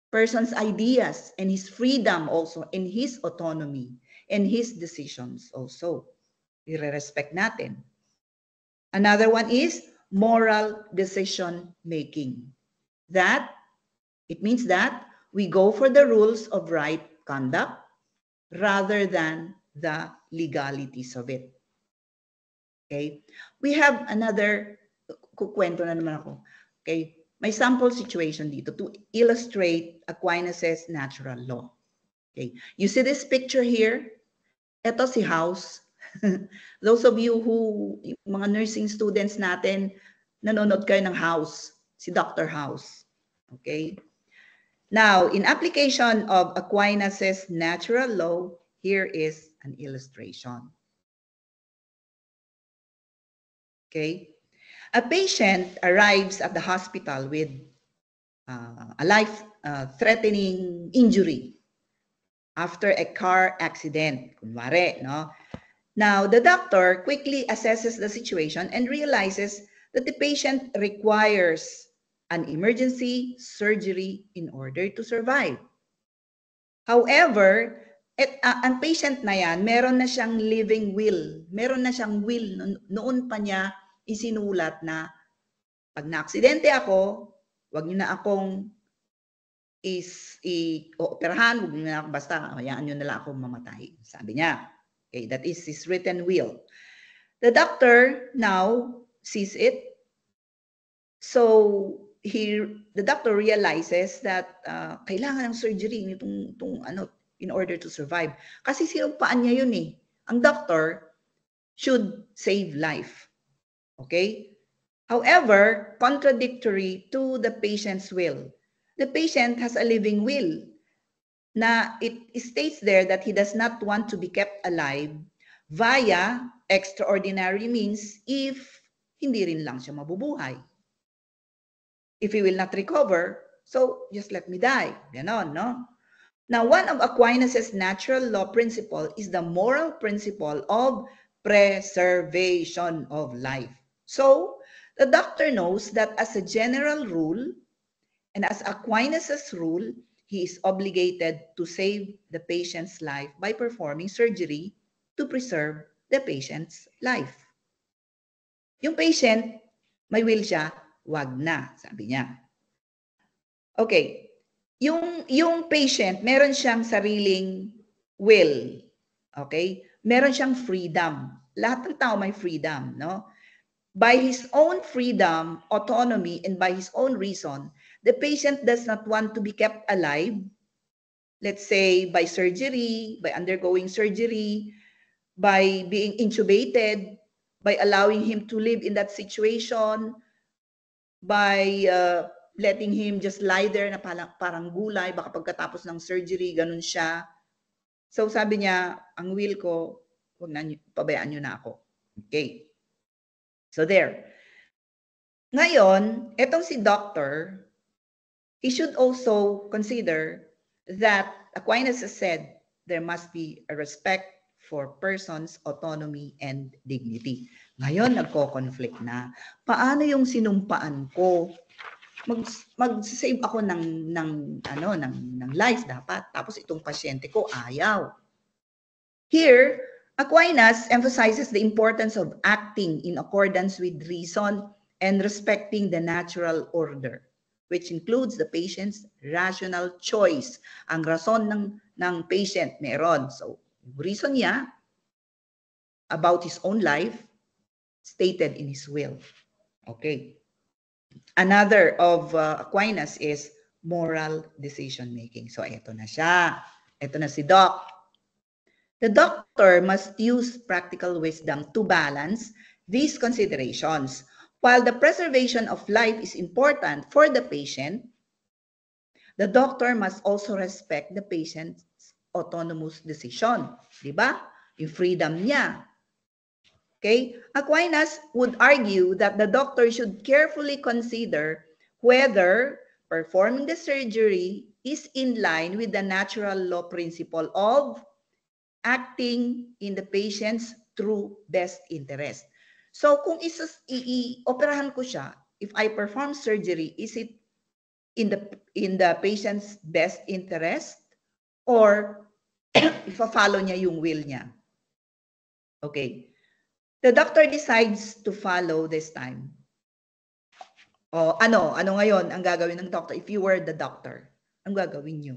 person's ideas, and his freedom also, and his autonomy, and his decisions also. I-respect natin. Another one is moral decision making. That, it means that we go for the rules of right conduct rather than the legalities of it. Okay? We have another, kukwento na naman ako. Okay? May sample situation dito to illustrate Aquinas' natural law. Okay. You see this picture here? Ito si House. Those of you who, mga nursing students natin, nanonood kayo ng House, si Dr. House. Okay. Now, in application of Aquinas' natural law, here is an illustration. Okay. A patient arrives at the hospital with a life-threatening injury after a car accident, kunwari, no? Now, the doctor quickly assesses the situation and realizes that the patient requires an emergency surgery in order to survive. However, ang patient na yan, meron na siyang living will. Meron na siyang will. Noon pa niya isinulat na pag na-aksidente ako, wag niyo na akong i-operahan, wag niyo na ako, basta hayaan niyo na lang ako mamatay. Sabi niya. Okay, that is his written will. The doctor now sees it. So the doctor realizes that kailangan ng surgery itong in order to survive. Kasi sinumpaan niya yun eh. Ang doctor should save life. Okay? However, contradictory to the patient's will. The patient has a living will na it states there that he does not want to be kept alive via extraordinary means if hindi rin lang siya mabubuhay. If he will not recover, so just let me die. Ganon, no? Now, one of Aquinas' natural law principle is the moral principle of preservation of life. So, the doctor knows that as a general rule, and as Aquinas' rule, he is obligated to save the patient's life by performing surgery to preserve the patient's life. Yung patient, may will siya, wag na, sabi niya. Okay, yung patient, meron siyang sariling will. Okay? Meron siyang freedom. Lahat ng tao may freedom, no? By his own freedom, autonomy, and by his own reason, the patient does not want to be kept alive, let's say by surgery, by undergoing surgery, by being intubated, by allowing him to live in that situation, by letting him just lie there na parang gulay, baka pagkatapos ng surgery, ganun siya. So sabi niya, ang will ko, huwag na, pabayaan niyo na ako. Okay. So there. Ngayon, etong si doctor, he should also consider that Aquinas has said there must be a respect for persons' autonomy and dignity. Ngayon, nagko-conflict na. Paano yung sinumpaan ko? Mag-save ako ng life dapat. Tapos itong pasyente ko, ayaw. Here, Aquinas emphasizes the importance of acting in accordance with reason and respecting the natural order, which includes the patient's rational choice. Ang rason ng patient meron. So, reason niya about his own life stated in his will. Okay. Another of Aquinas is moral decision making. So, eto na siya. Eto na si Doc. The doctor must use practical wisdom to balance these considerations. While the preservation of life is important for the patient, the doctor must also respect the patient's autonomous decision. Diba? Yung freedom niya. Okay? Aquinas would argue that the doctor should carefully consider whether performing the surgery is in line with the natural law principle of acting in the patient's true best interest. So kung i-operahan ko siya, if I perform surgery, is it in the patient's best interest or ifa-follow niya yung will niya? Okay. The doctor decides to follow this time. O ano ngayon ang gagawin ng doctor? If you were the doctor, ang gagawin niyo?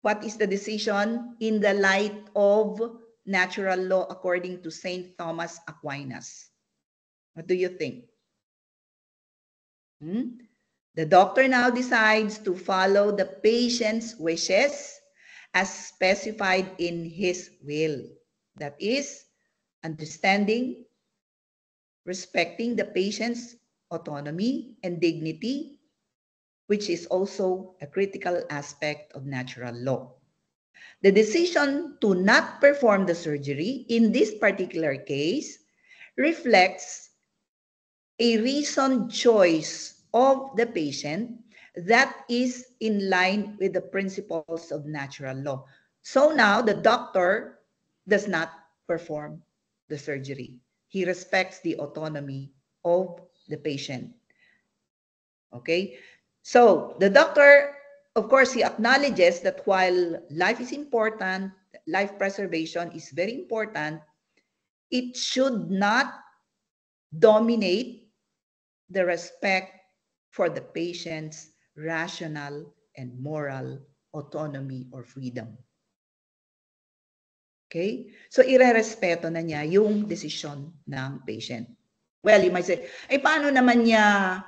What is the decision in the light of natural law according to Saint Thomas Aquinas? What do you think? The doctor now decides to follow the patient's wishes as specified in his will. That is, understanding, respecting the patient's autonomy and dignity, which is also a critical aspect of natural law. The decision to not perform the surgery in this particular case reflects a reasoned choice of the patient that is in line with the principles of natural law. So now the doctor does not perform the surgery. He respects the autonomy of the patient. Okay? So the doctor, of course, he acknowledges that while life is important, life preservation is very important, it should not dominate the respect for the patient's rational and moral autonomy or freedom. Okay? So, irerespeto na niya yung desisyon ng patient. Well, you might say, paano naman niya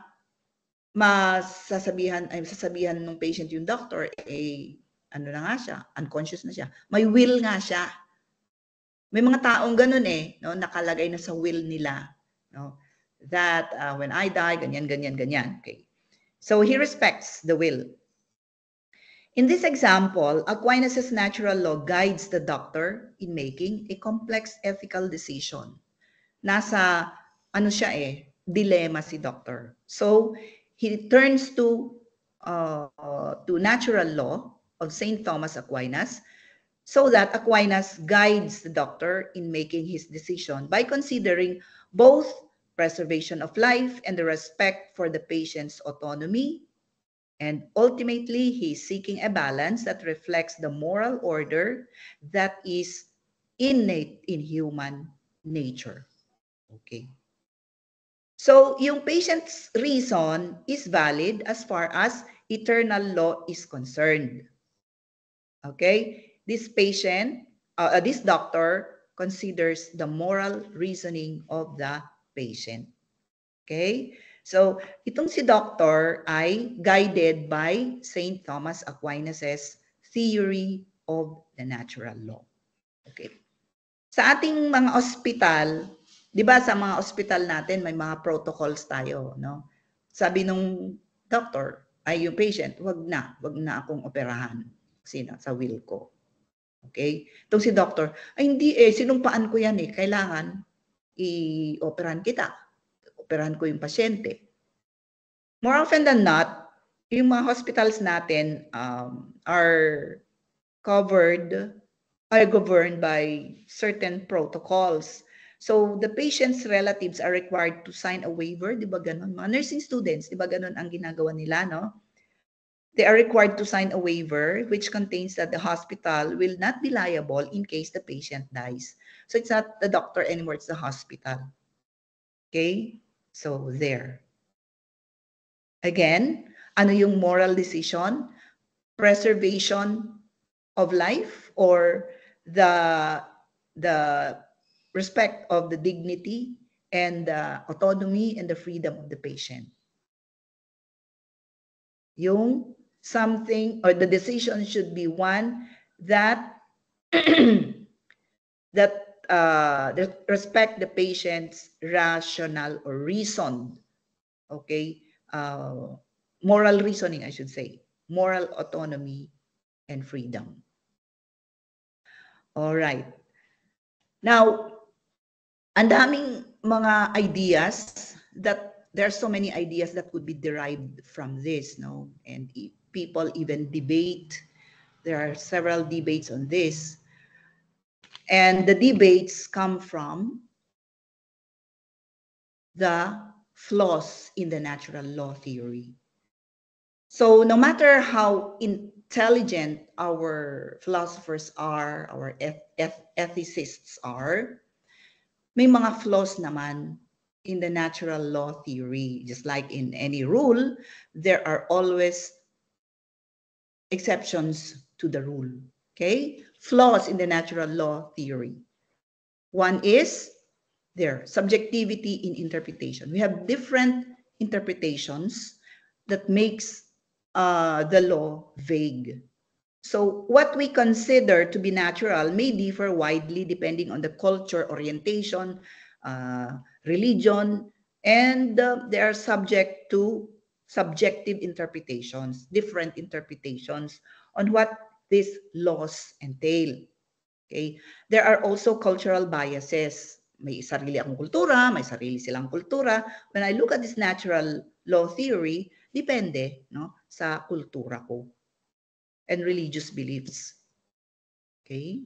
sasabihan ng patient yung doctor, ano na nga siya, unconscious na siya. May will nga siya. May mga taong ganun no, nakalagay na sa will nila, no, that when I die, ganyan, ganyan, ganyan. Okay. So he respects the will. In this example, Aquinas' natural law guides the doctor in making a complex ethical decision. Nasa, ano siya dilemma si doctor. So, he turns to natural law of St. Thomas Aquinas so that Aquinas guides the doctor in making his decision by considering both preservation of life and the respect for the patient's autonomy. And ultimately, he is seeking a balance that reflects the moral order that is innate in human nature. Okay. So, yung patient's reason is valid as far as eternal law is concerned. Okay. This patient, this doctor considers the moral reasoning of the patient. Okay. So, itong si doctor ay guided by St. Thomas Aquinas' theory of the natural law. Okay. Sa ating mga ospital, di ba sa mga ospital natin may mga protocols tayo, no? Sabi nung doctor, ay yung patient, wag na akong operahan. Sino? Sa will ko. Okay? Itong si doctor, ay hindi sinumpaan ko yan kailangan i-operahan kita. Operahan ko yung pasyente. More often than not, yung mga hospitals natin are governed by certain protocols. So, the patient's relatives are required to sign a waiver, di ba ganun? Mga nursing students, di ba ganun ang ginagawa nila, no? They are required to sign a waiver which contains that the hospital will not be liable in case the patient dies. So, it's not the doctor anymore, it's the hospital. Okay? So, there. Again, ano yung moral decision? Preservation of life or the respect of the dignity and the autonomy and the freedom of the patient. Yung something or the decision should be one that that respect the patient's rational or reasoned, okay, moral reasoning, I should say, moral autonomy and freedom. All right. Now, ang daming mga ideas that there are so many ideas that could be derived from this, no? And people even debate. There are several debates on this. And the debates come from the flaws in the natural law theory. So no matter how intelligent our philosophers are, our ethicists are, may mga flaws naman in the natural law theory. Just like in any rule, there are always exceptions to the rule. Okay? Flaws in the natural law theory. One is their subjectivity in interpretation. We have different interpretations that makes the law vague. So what we consider to be natural may differ widely depending on the culture, orientation, religion, and they are subject to subjective interpretations, different interpretations on what these laws entail. Okay? There are also cultural biases. May sarili akong kultura, may sarili silang kultura. When I look at this natural law theory, depende, no, sa kultura ko and religious beliefs. Okay?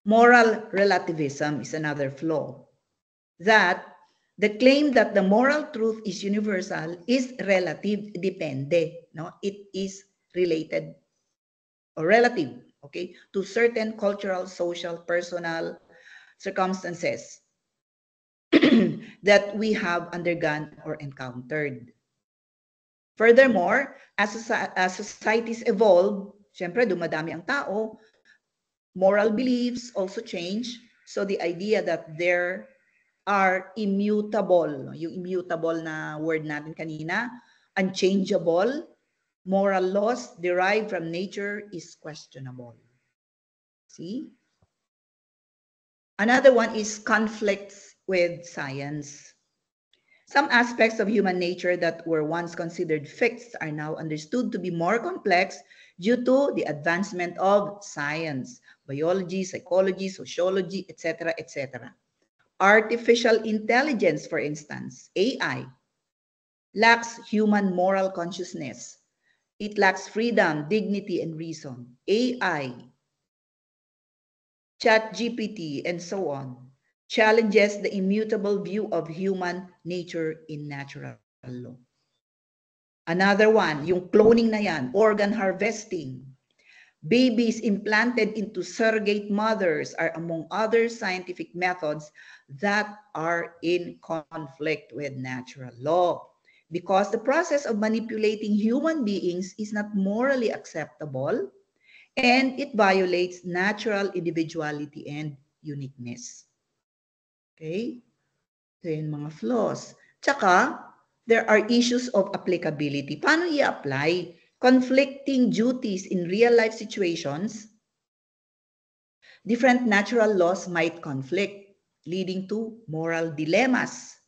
Moral relativism is another flaw. That the claim that the moral truth is universal is relative, depende, no? It is related or relative, okay, to certain cultural, social, personal circumstances that we have undergone or encountered. Furthermore, as societies evolve, syempre dumadami ang tao, moral beliefs also change. So the idea that there are immutable. Yung immutable na word natin kanina, unchangeable. Moral laws derived from nature is questionable. See? Another one is conflicts with science. Some aspects of human nature that were once considered fixed are now understood to be more complex due to the advancement of science, biology, psychology, sociology, etc., etc. Artificial intelligence, for instance, AI, lacks human moral consciousness. It lacks freedom, dignity, and reason. AI, ChatGPT, and so on, challenges the immutable view of human nature in natural law. Another one, yung cloning na yan, organ harvesting. Babies implanted into surrogate mothers are among other scientific methods that are in conflict with natural law because the process of manipulating human beings is not morally acceptable and it violates natural individuality and uniqueness. Okay? Ito yung mga flaws. Tsaka, there are issues of applicability. Paano i-apply? Conflicting duties in real-life situations. Different natural laws might conflict, leading to moral dilemmas,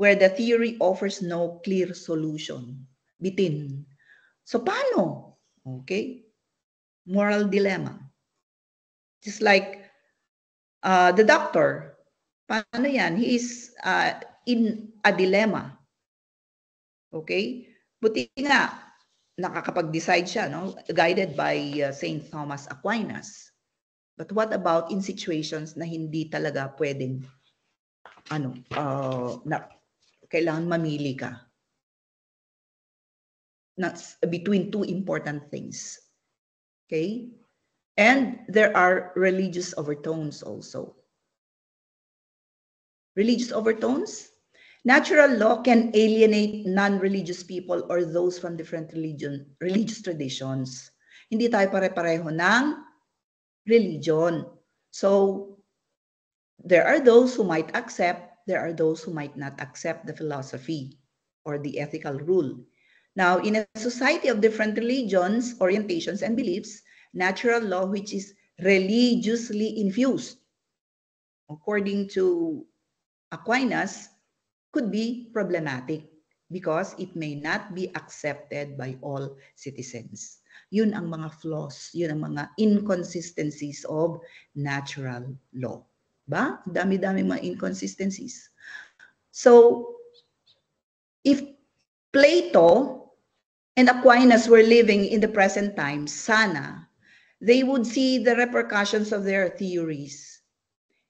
where the theory offers no clear solution. Bitin. So, paano? Okay? Moral dilemma. Just like the doctor, paano yan? He is in a dilemma. Okay? Buti nga, nakakapag-decide siya, no? Guided by St. Thomas Aquinas. But what about in situations na hindi talaga pwedeng, na kailangan mamili ka? Between two important things. Okay? And there are religious overtones also. Religious overtones? Natural law can alienate non-religious people or those from different religious traditions. Hindi tayo pare-pareho ng religion. So, there are those who might accept, there are those who might not accept the philosophy or the ethical rule. Now, in a society of different religions, orientations, and beliefs, natural law, which is religiously infused, according to Aquinas, could be problematic because it may not be accepted by all citizens. Yun ang mga flaws, yun ang mga inconsistencies of natural law. Ba? Dami-dami mga inconsistencies. So, if Plato and Aquinas were living in the present times, sana, they would see the repercussions of their theories.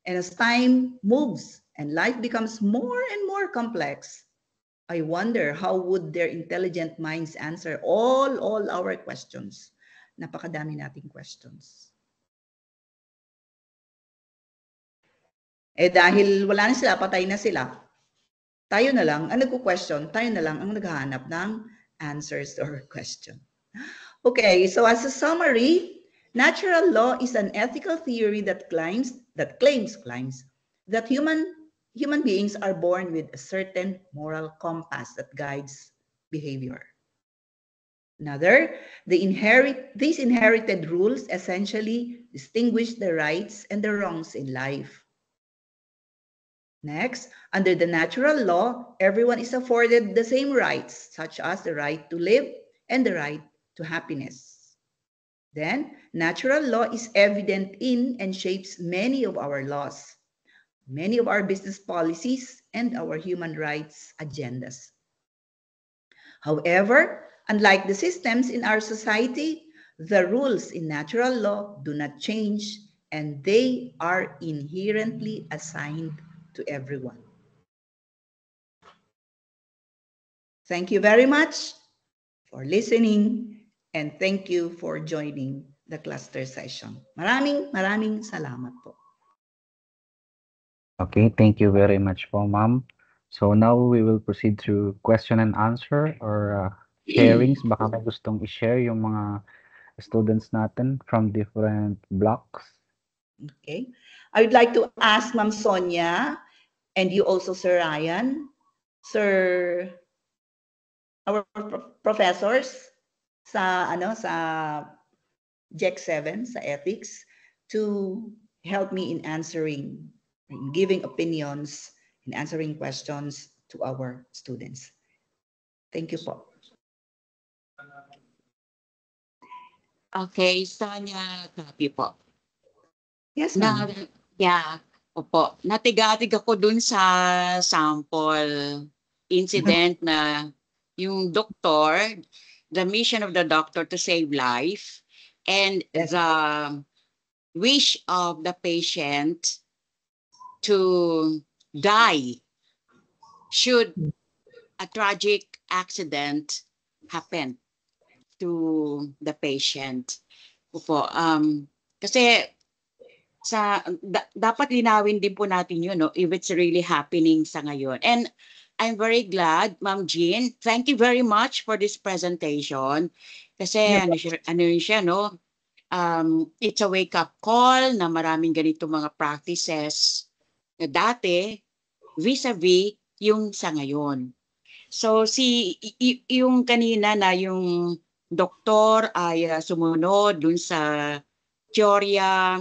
And as time moves and life becomes more and more complex, I wonder how would their intelligent minds answer all our questions. Napakadami nating questions. Dahil wala na sila, patay na sila, tayo na lang ang nagko-question, tayo na lang ang naghahanap ng answers to our question. Okay, so as a summary, natural law is an ethical theory that claims that human beings are born with a certain moral compass that guides behavior. Another, these inherited rules essentially distinguish the rights and the wrongs in life. Next, under the natural law, everyone is afforded the same rights, such as the right to live and the right to happiness. Then, natural law is evident in and shapes many of our laws, many of our business policies, and our human rights agendas. However, unlike the systems in our society, the rules in natural law do not change, and they are inherently assigned to everyone. Thank you very much for listening, and thank you for joining the cluster session. Maraming salamat po. Okay, thank you very much po, ma'am. So now we will proceed to question and answer or sharings. Baka may gustong i-share yung mga students natin from different blocks. Okay. I would like to ask Ma'am Sonia And you also, Sir Ryan, Sir, our professors sa JEC 7, sa ethics, to help me in answering, in giving opinions, in answering questions to our students. Thank you po. Okay, Sonia, copy po. Yes, ma'am. Yeah, opo. Natigatig ako dun sa sample incident na yung doctor, the mission of the doctor to save life, and Yes. the wish of the patient to die should a tragic accident happen to the patient. Opo, kasi dapat linawin din po natin yun, no, if it's really happening sa ngayon. And I'm very glad, Ma'am Jean, thank you very much for this presentation. Kasi ano yun siya, no? It's a wake-up call na maraming ganito mga practices na dati vis-a-vis yung sa ngayon. So yung kanina na yung doktor ay sumunod dun sa teorya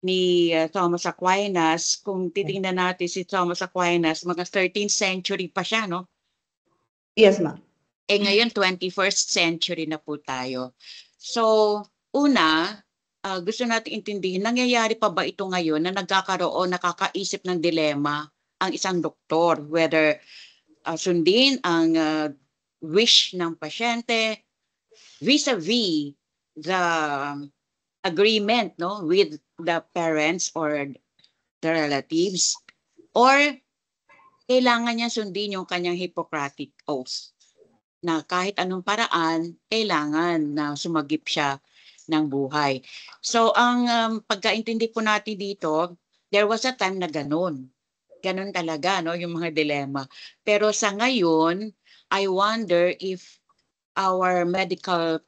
ni Thomas Aquinas. Kung titingnan natin si Thomas Aquinas, mga 13th century pa siya, no? Yes, ma'am. Eh ngayon, 21st century na po tayo. So, una, gusto natin intindihin, nangyayari pa ba ito ngayon na nakakaisip ng dilema ang isang doktor, whether sundin ang wish ng pasyente vis-a-vis the agreement, no, with the parents or the relatives, or kailangan niya sundin yung kanyang Hippocratic oath na kahit anong paraan kailangan na sumagip siya ng buhay. So ang pagkaintindi po natin dito, there was a time na ganun talaga, no, yung mga dilema. Pero sa ngayon, I wonder if our medical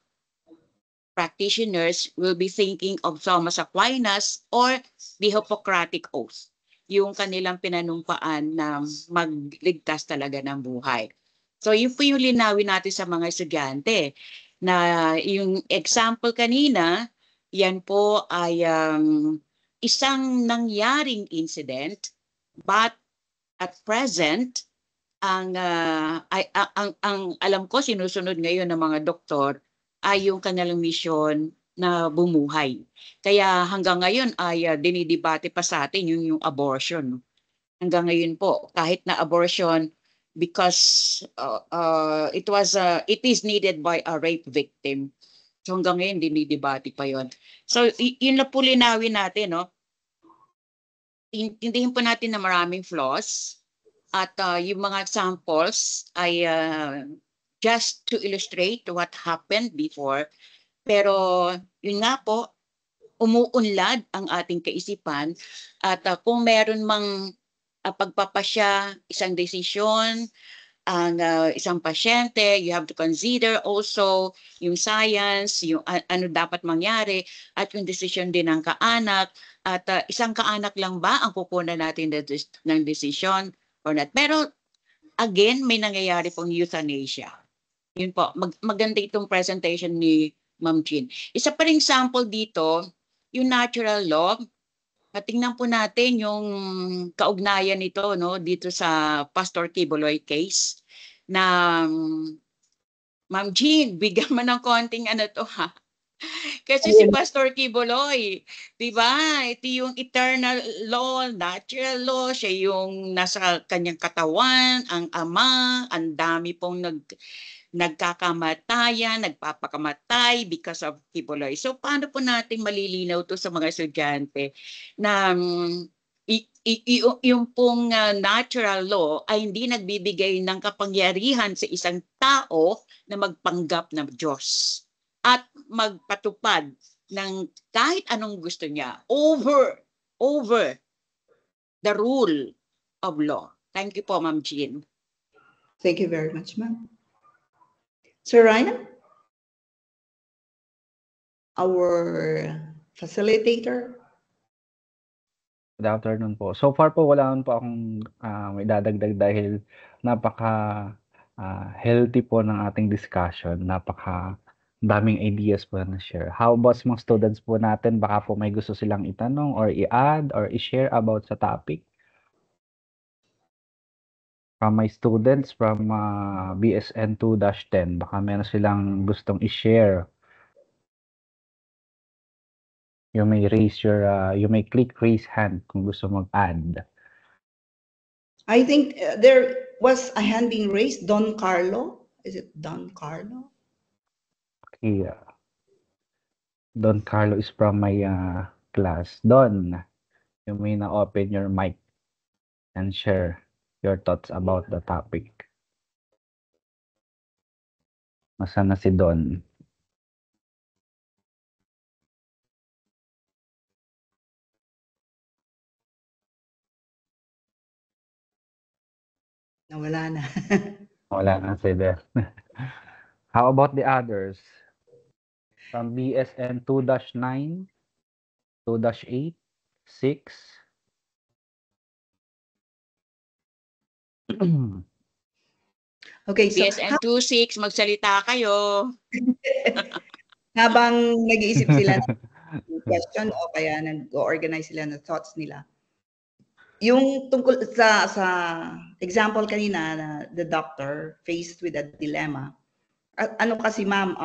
practitioners will be thinking of Thomas Aquinas or the Hippocratic Oath, yung kanilang pinanumpaan na magligtas talaga ng buhay. So yun po yung linawin natin sa mga estudyante na yung example kanina, yan po ay isang nangyaring incident, but at present, ang alam ko sinusunod ngayon ng mga doktor ay yung kanilang mission na bumuhay. Kaya hanggang ngayon ay dinidebate pa sa atin yung abortion. Hanggang ngayon po, kahit na abortion because it is needed by a rape victim. So hanggang ngayon dinidebate pa yon. So yun na po linawin natin, no? Intindihin po natin na maraming flaws at yung mga samples ay just to illustrate what happened before. Pero yun nga po, umuunlad ang ating kaisipan at kung meron mang pagpapasya, isang desisyon, ang isang pasyente, you have to consider also yung science, yung ano dapat mangyari at yung desisyon din ng kaanak at isang kaanak lang ba ang kukunan natin ng desisyon or not. Pero again, may nangyayari pong euthanasia. Yun po, maganda itong presentation ni Ma'am Jean. Isa pa ring sample dito, yung natural law. Tingnan po natin yung kaugnayan nito, no, dito sa Pastor Quiboloy case na Ma'am Jean, bigyan mo ng konting ano to ha. Kasi si Pastor Quiboloy, di ba? Ito yung eternal law, natural law, siya yung nasa kanyang katawan, ang ama, ang dami pong nagkakamatayan, nagpapakamatay because of Quiboloy. So paano po natin malilinaw to sa mga estudyante na yung pong natural law ay hindi nagbibigay ng kapangyarihan sa isang tao na magpanggap ng Diyos at magpatupad ng kahit anong gusto niya over the rule of law. Thank you po, Ma'am Jean. Thank you very much, ma'am. Sir Ryan, our facilitator. Good afternoon po. So far po wala naman po akong may dadagdag dahil napaka healthy po ng ating discussion. Napaka daming ideas po na share. How about sa mga students po natin? Baka po may gusto silang itanong or i-add or i-share about sa topic. From my students from BSN 2-10, baka meron silang gustong i-share. You may you may click raise hand kung gusto mag-add. I think there was a hand being raised. Don Carlo. Is it Don Carlo? Okay. Don Carlo is from my class. Don, you may now open your mic and share your thoughts about the topic. Nasaan na si Don? Nawala na. Wala na si Don. How about the others? From BSN 2-9, 2-8, 6. Okay, so BSN 26, magsalita kayo. habang nag-iisip sila ng question o kaya nag-organize sila ng thoughts nila, yung tungkol sa example kanina na the doctor faced with a dilemma, ano kasi ma'am,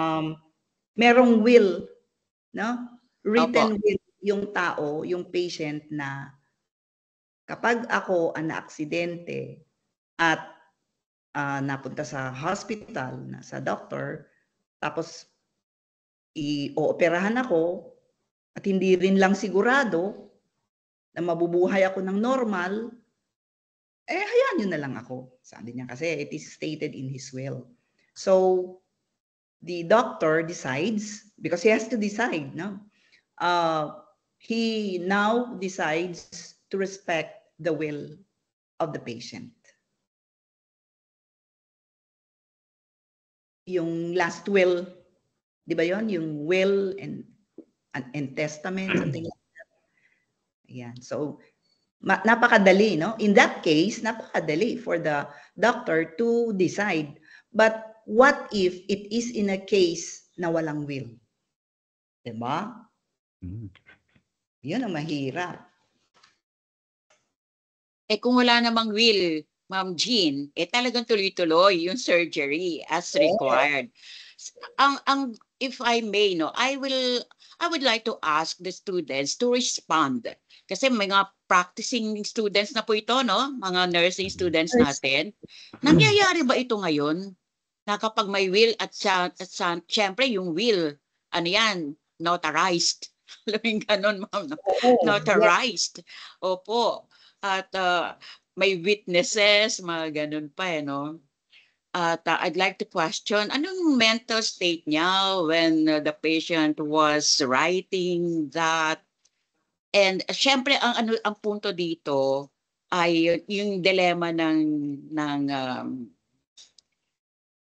merong will, no? Written will yung tao, yung patient na kapag ako ang naaksidente at napunta sa hospital, sa doctor, tapos i-ooperahan ako at hindi rin lang sigurado na mabubuhay ako ng normal, hayaan nyo na lang ako. Sabi niya kasi it is stated in his will. So, the doctor decides, because he has to decide, no? He now decides to respect the will of the patient. Yung last will, di ba yon? Yung will and testament, something like that. Ayan. So, napakadali, no? In that case, napakadali for the doctor to decide. But what if it is in a case na walang will? Diba? Yun ang mahirap. Kung wala namang will, Ma'am Jean, talagang tuloy-tuloy yung surgery as required. If I may, no, I would like to ask the students to respond. Kasi may mga practicing students na po ito, no? Mga nursing students natin. Nangyayari ba ito ngayon? Na kapag may will at syempre yung will, ano yan, notarized. Alam mo ganun, ma'am, no? Notarized. Opo. At may witnesses, mga ganun pa, no? At I'd like to question, anong mental state niya when the patient was writing that? And syempre, ang punto dito ay yung dilemma ng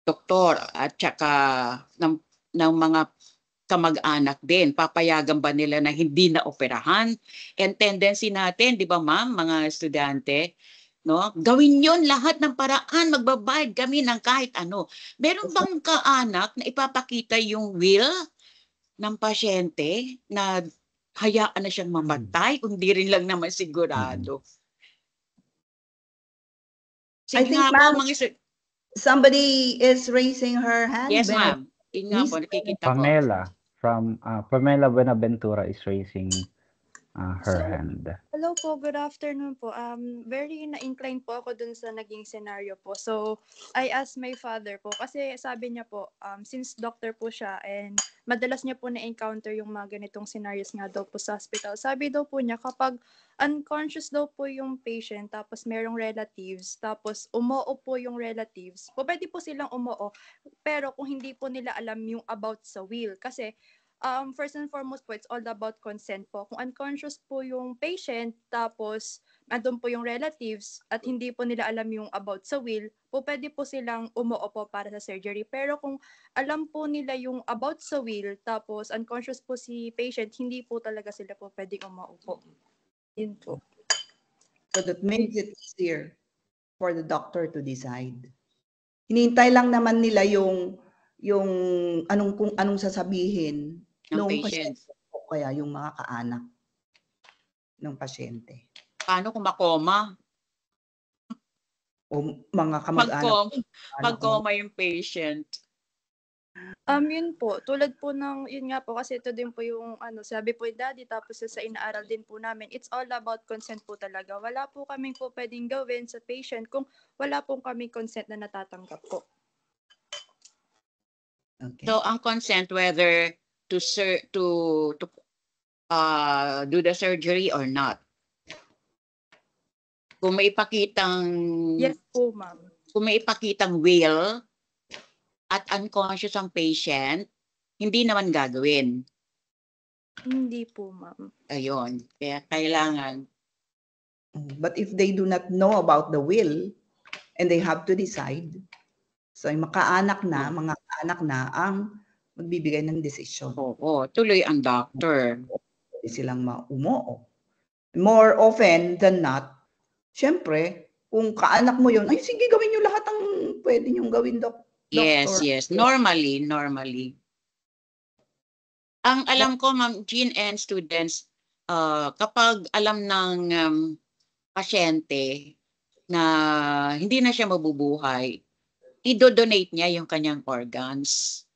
doktor at saka ng mga kamag-anak din. Papayagan ba nila na hindi na operahan? And tendency natin, di ba ma'am, mga estudyante, no? Gawin yon lahat ng paraan, magbabayad kami ng kahit ano. Meron bang kaanak na ipapakita yung will ng pasyente na hayaan na siyang mamatay kung di rin lang naman sigurado? I think, ma'am, somebody is raising her hand. Yes, ma'am. Yun nga po, nakikita ko. Pamela Buenaventura is raising her hand. Hello po, good afternoon po. Very na-incline po ako dun sa naging scenario po. So, I asked my father po, kasi sabi niya po, since doctor po siya and madalas niya po na-encounter yung mga ganitong scenarios nga daw po sa hospital. Sabi daw po niya, kapag unconscious daw po yung patient, tapos merong relatives, tapos umoo po yung relatives, po pwede po silang umoo, pero kung hindi po nila alam yung about sa will, kasi first and foremost po, it's all about consent po. Kung unconscious po yung patient, tapos andun po yung relatives, at hindi po nila alam yung about sa will, po pwede po silang umoo po para sa surgery. Pero kung alam po nila yung about sa will, tapos unconscious po si patient, hindi po talaga sila po pwedeng umoo po. Yun po. So that makes it easier for the doctor to decide. Hinihintay lang naman nila yung kung anong sasabihin Ng nung patient. pasyente o kaya yung mga kaanak ng pasyente Paano kung makoma? o mga kamag-anak. Pag-coma yung patient. Yun po, tulad po ng, yun nga po, kasi ito din po yung, sabi po ni Daddy, tapos sa inaaral din po namin, it's all about consent po talaga. Wala po kaming po pwedeng gawin sa patient kung wala po kaming consent na natatanggap po. Okay. So ang consent whether to do the surgery or not. Kung may ipakitang Yes po, ma'am. kung may ipakitang will at unconscious ang patient, hindi naman gagawin. Hindi po, ma'am. Ayun. Kaya kailangan. But if they do not know about the will and they have to decide, so yung mga kaanak na ang magbibigay ng desisyon. Oo, tuloy ang doctor. Pwede silang maumoo. More often than not, syempre, kung kaanak mo yun, ay sige, gawin nyo lahat ang pwede nyong gawin, doctor. Yes. Normally. Ang alam ko, Ma'am Jean and students, kapag alam ng pasyente na hindi na siya mabubuhay, i-donate niya yung kanyang organs.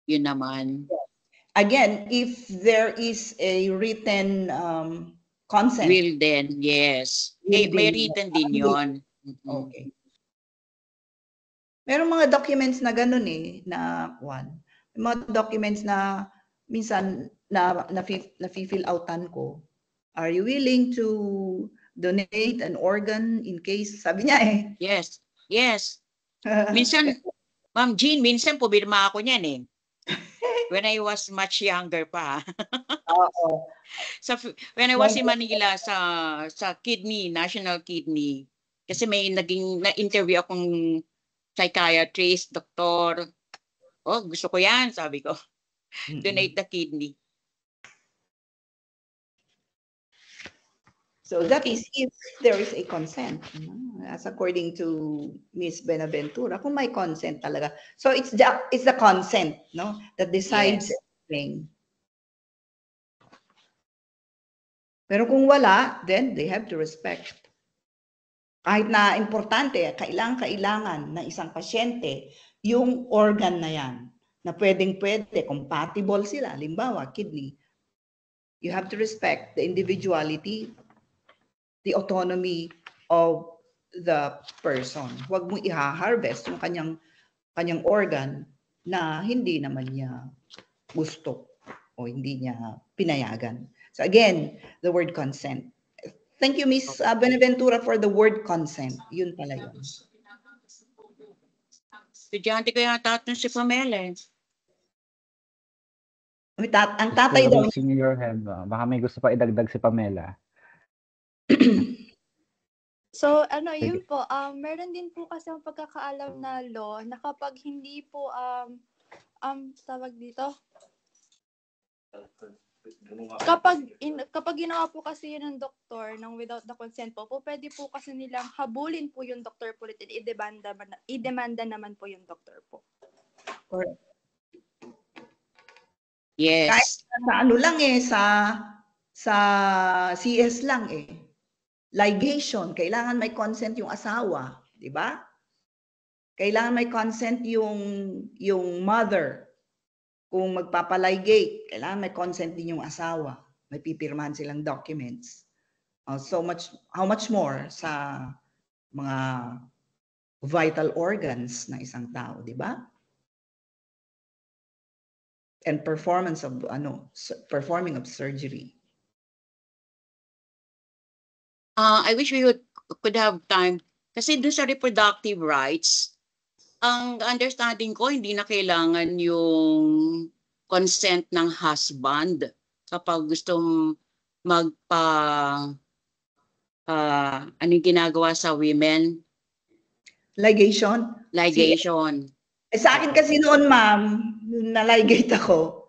Yun naman. Again, if there is a written consent. Will then, yes. Will May din. written din yun. Okay. Merong mga documents na ganun na mga documents na minsan na-fill outan ko. Are you willing to donate an organ in case, sabi niya Yes. Minsan, Ma'am Jean, minsan pumirma ako niyan when I was much younger pa. Oo. When I was in Manila sa kidney, National Kidney, kasi may na-interview akong psychiatrist, doktor. Oh, gusto ko yan, sabi ko. Donate the kidney. So that is if there is a consent. As according to Miss Benaventura, kung may consent talaga. So it's the consent, no, that decides everything. Pero kung wala, then they have to respect. Kahit na importante, kailangan ng isang pasyente yung organ na yan, na pwedeng-pwede, compatible sila, halimbawa, kidney. You have to respect the individuality, the autonomy of the person. Huwag mong i-harvest yung kanyang organ na hindi naman niya gusto o hindi niya pinayagan. So again, the word consent. Thank you, Miss Benaventura, for the word consent. Yun pala yun. Estudyante ko yata ito si Pamela. Ang tatay daw. Raising your hand. Baka may gusto pa idagdag si Pamela. So, yun po, meron din po kasi ang pagkakaalam na law na kapag hindi po, tawag dito, kapag ginawa po kasi yun ng doktor ng without the consent po, pwede po kasi nilang habulin po yung doktor po ulit, i-demanda naman po yung doktor po. Correct. Yes. Kahit sa CS lang ligation, kailangan may consent yung asawa, di ba? Kailangan may consent yung mother. Kung magpapaligate, kailangan may consent din yung asawa. May pipirmahan silang documents. How much more sa mga vital organs ng isang tao, di ba? And performing of surgery. I wish we could have time. Kasi doon sa reproductive rights, ang understanding ko, hindi na kailangan yung consent ng husband kapag gustong ano yung ginagawa sa women? Ligation? Ligation. Sa akin kasi noon, ma'am, na-ligate ako,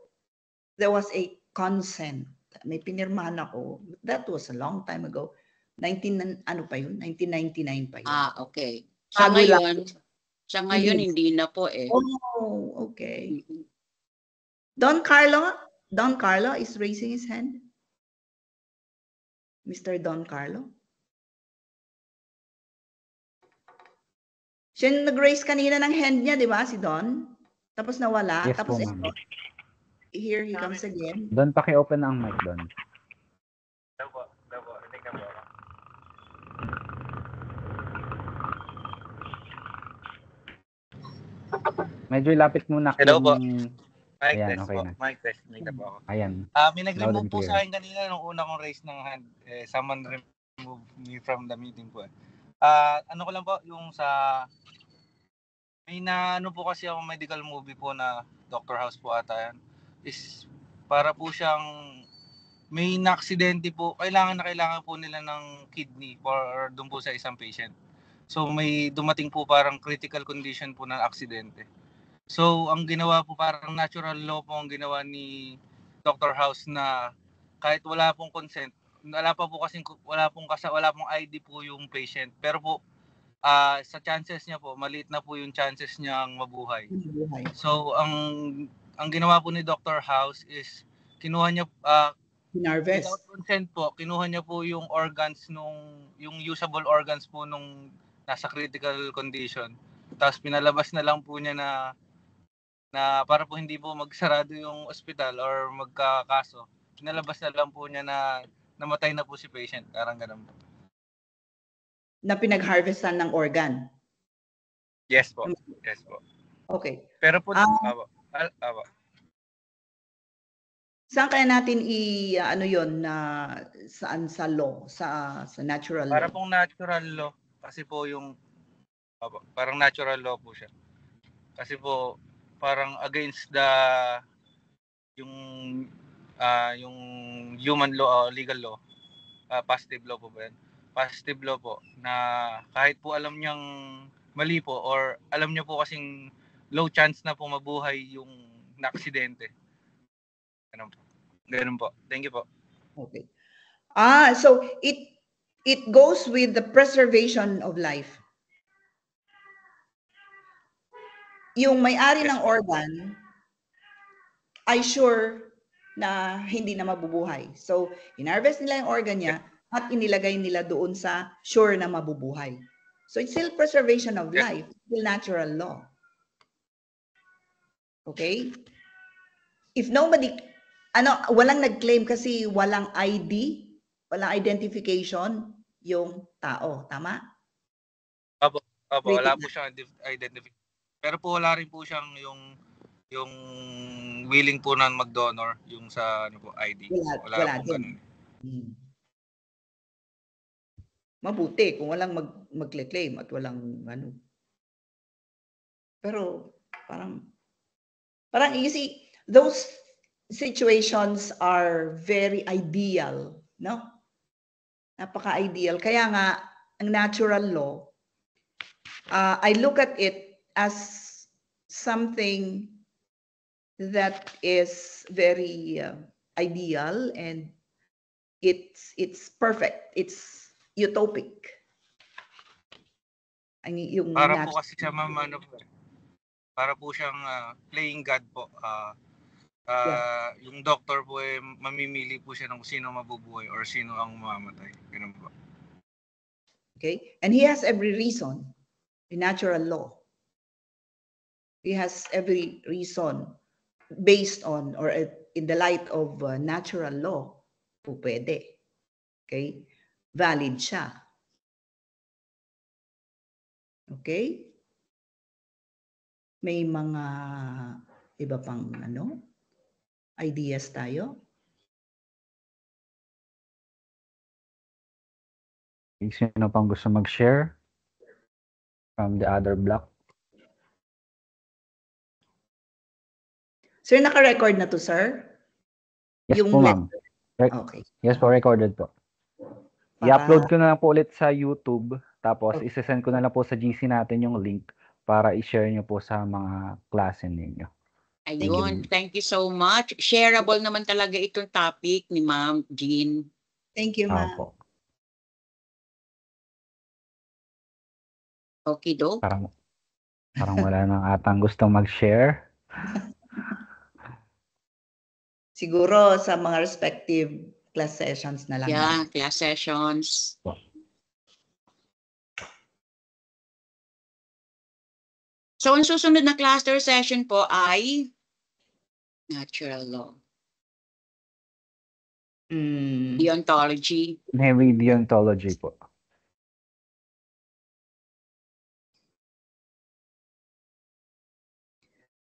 there was a consent. May pinirmahan ako. That was a long time ago. ano pa yun? 1999 pa yun. Okay. Sa Bago lang. ngayon, hindi na po eh. Oh, okay. Mhm. Don Carlo is raising his hand. Mr. Don Carlo. Siya yung nag-raise kanina ng hand niya, di ba? Si Don. Tapos nawala. Yes Tapos po, ma'am. here he comes again. Don, paki-open ang mic, Don. Daw po. Tingnan mo. Medyo lapit muna. Hello po. Mic Ayan, test okay po. na. Mic test. Tingnan po ako. Ayan. May Loud nag-remove and po clear. sa akin kanina nung una kong raise ng hand. Someone removed me from the meeting po. Ano ko lang po, yung sa... May na ano po kasi ako medical movie po na Dr. House po ata yan. Is para po siyang may na-aksidente po. Kailangan po nila ng kidney for doon po sa isang patient. So may dumating po parang critical condition po ng aksidente. So ang ginawa po parang natural law po ang ginawa ni Dr. House na kahit wala pong consent, wala pong ID po yung patient. Pero po sa chances niya po, maliit na po yung chances niyang mabuhay. So ang ginawa po ni Dr. House is kinuha niya Hinarvest. without consent po, kinuha niya po yung organs yung usable organs po nung nasa critical condition. Tapos pinalabas na lang po niya na para po hindi po magsarado yung ospital or magkakaso. Pinalabas na lang po niya na namatay na po si patient. Parang ganun po. Na pinag-harvestan ng organ. Yes po. Okay. Pero po, Saan kaya natin ano yon na saan sa law, sa natural law? para pong natural law. Kasi po parang natural law po siya. Kasi po, parang against yung human law, legal law. Positive law po ba yan? Positive law po na kahit po alam niyang mali po or alam niyo po kasing low chance na po mabuhay yung na-aksidente. Ganun po. Thank you po. Okay. So it goes with the preservation of life. Yung may-ari ng organ ay sure na hindi na mabubuhay. So, inharvest nila yung organ niya at inilagay nila doon sa sure na mabubuhay. So, it's still preservation of life, still natural law. Okay? If nobody, walang nag-claim kasi walang ID, walang identification yung tao. Tama? Opo, wala po siyang identification. Pero po wala rin po siyang yung willing po na mag-donor yung sa ID. Wala po ganun. Mabuti kung walang mag-claim at walang Pero parang you see, those situations are very ideal, no? Napaka-ideal. Kaya nga, ang natural law, I look at it as something that is very ideal and it's perfect. It's utopic. Para po kasi siya para po siyang playing God po. Yung doctor po mamimili po siya ng sino mabubuhay or sino ang mamamatay. Ganun po. Okay? And he has every reason in natural law. He has every reason based on or in the light of natural law po pwede. Okay? Valid siya. Okay? May mga iba pang ideas tayo? Sino pang gusto mag-share from the other block? Sir, naka-record na to, sir? Yes po, ma'am. Okay. Yes po, recorded po. I-upload ko na lang po ulit sa YouTube, tapos isesend ko na lang po sa GC natin yung link para i-share nyo po sa mga klase ninyo. Ayun, thank you so much. Shareable naman talaga itong topic ni Ma'am Jean. Thank you, ma'am. Opo. Okay, do. Parang wala nang atang gustong mag-share. Siguro sa mga respective class sessions na lang. Yeah, class sessions. So, ang susunod na cluster session po ay natural law, deontology. Heavy deontology po.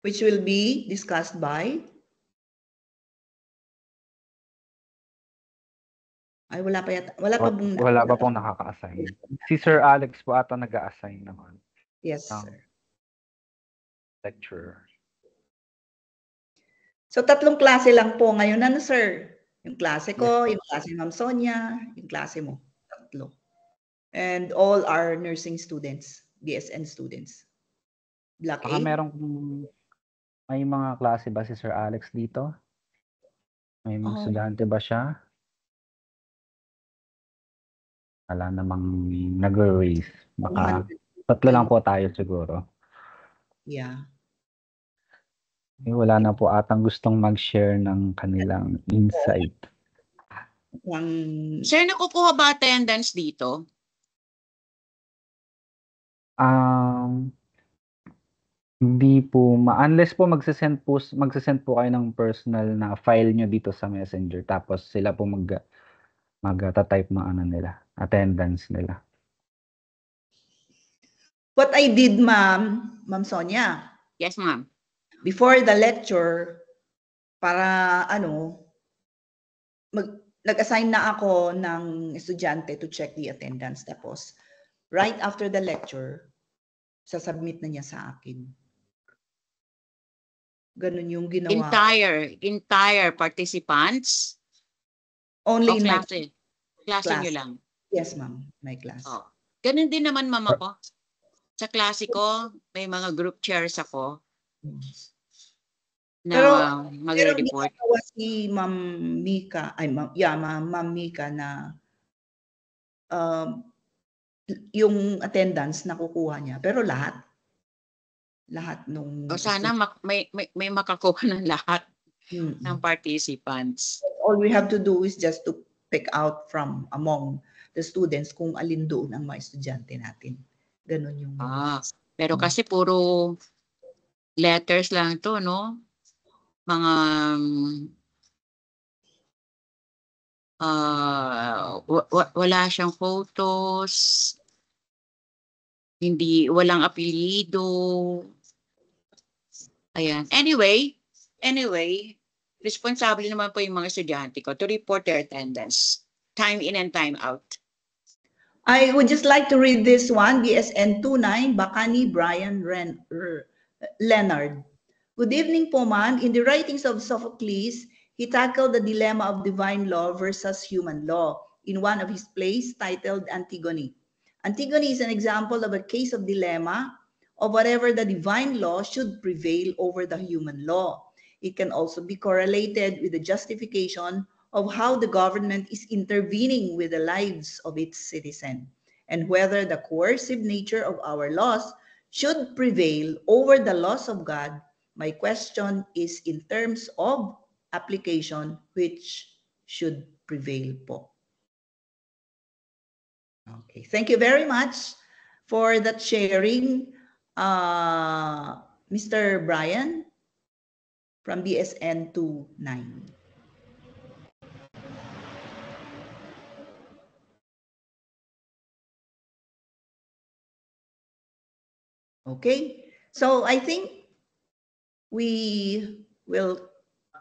Which will be discussed by? Ay, wala pa yata. Wala pa pong nakaka-assign. Si Sir Alex po ata nag-a-assign naman. Yes, ng sir. lecturer. So, 3 klase lang po ngayon, ano, sir? Yung klase ko, yung klase ni Ma'am Sonia, yung klase mo. 3. And all are nursing students, BSN students. Block Baka A? may mga klase ba si Sir Alex dito? May mga estudyante ba siya? Wala namang nag-raise. Baka 3 lang po tayo siguro. Yeah. Wala na po atang gustong mag-share ng kanilang insight. Sir, nakukuha ba attendance dito? Hindi po, unless po magsasend po kayo ng personal na file nyo dito sa Messenger, tapos sila po mag-type ng attendance nila. What I did, Ma'am Sonia, Yes, ma'am. before the lecture, para nag-assign na ako ng estudyante to check the attendance. Tapos, right after the lecture, sasubmit na niya sa akin. Ganun yung ginawa. Entire participants? Only in my Klase class. nyo lang? Yes, ma'am. My class. Oh. Ganun din naman, ma'am, ako. Sa klase ko, may mga group chairs ako na magre-report. Pero si Ma'am Mika, Ma'am Mika na yung attendance nakukuha niya. Pero lahat nung... sana may makakuha ng lahat ng participants. All we have to do is just to pick out from among the students kung alin doon ang mga estudyante natin. Ganun yung... Pero kasi puro letters lang to, no? Mga wala siyang photos, walang apelyido. Ayan. Anyway, responsable naman po yung mga estudyante ko to report their attendance, time in and time out. I would just like to read this one, BSN 29, Bacani Brian Leonard. Good evening po, ma'am. In the writings of Sophocles, he tackled the dilemma of divine law versus human law in one of his plays titled Antigone. Antigone is an example of a case of dilemma of whatever the divine law should prevail over the human law. It can also be correlated with the justification of how the government is intervening with the lives of its citizen, and whether the coercive nature of our laws should prevail over the laws of God. My question is in terms of application, which should prevail po. Okay, thank you very much for that sharing, Mr. Brian from BSN 29. Okay, so I think we will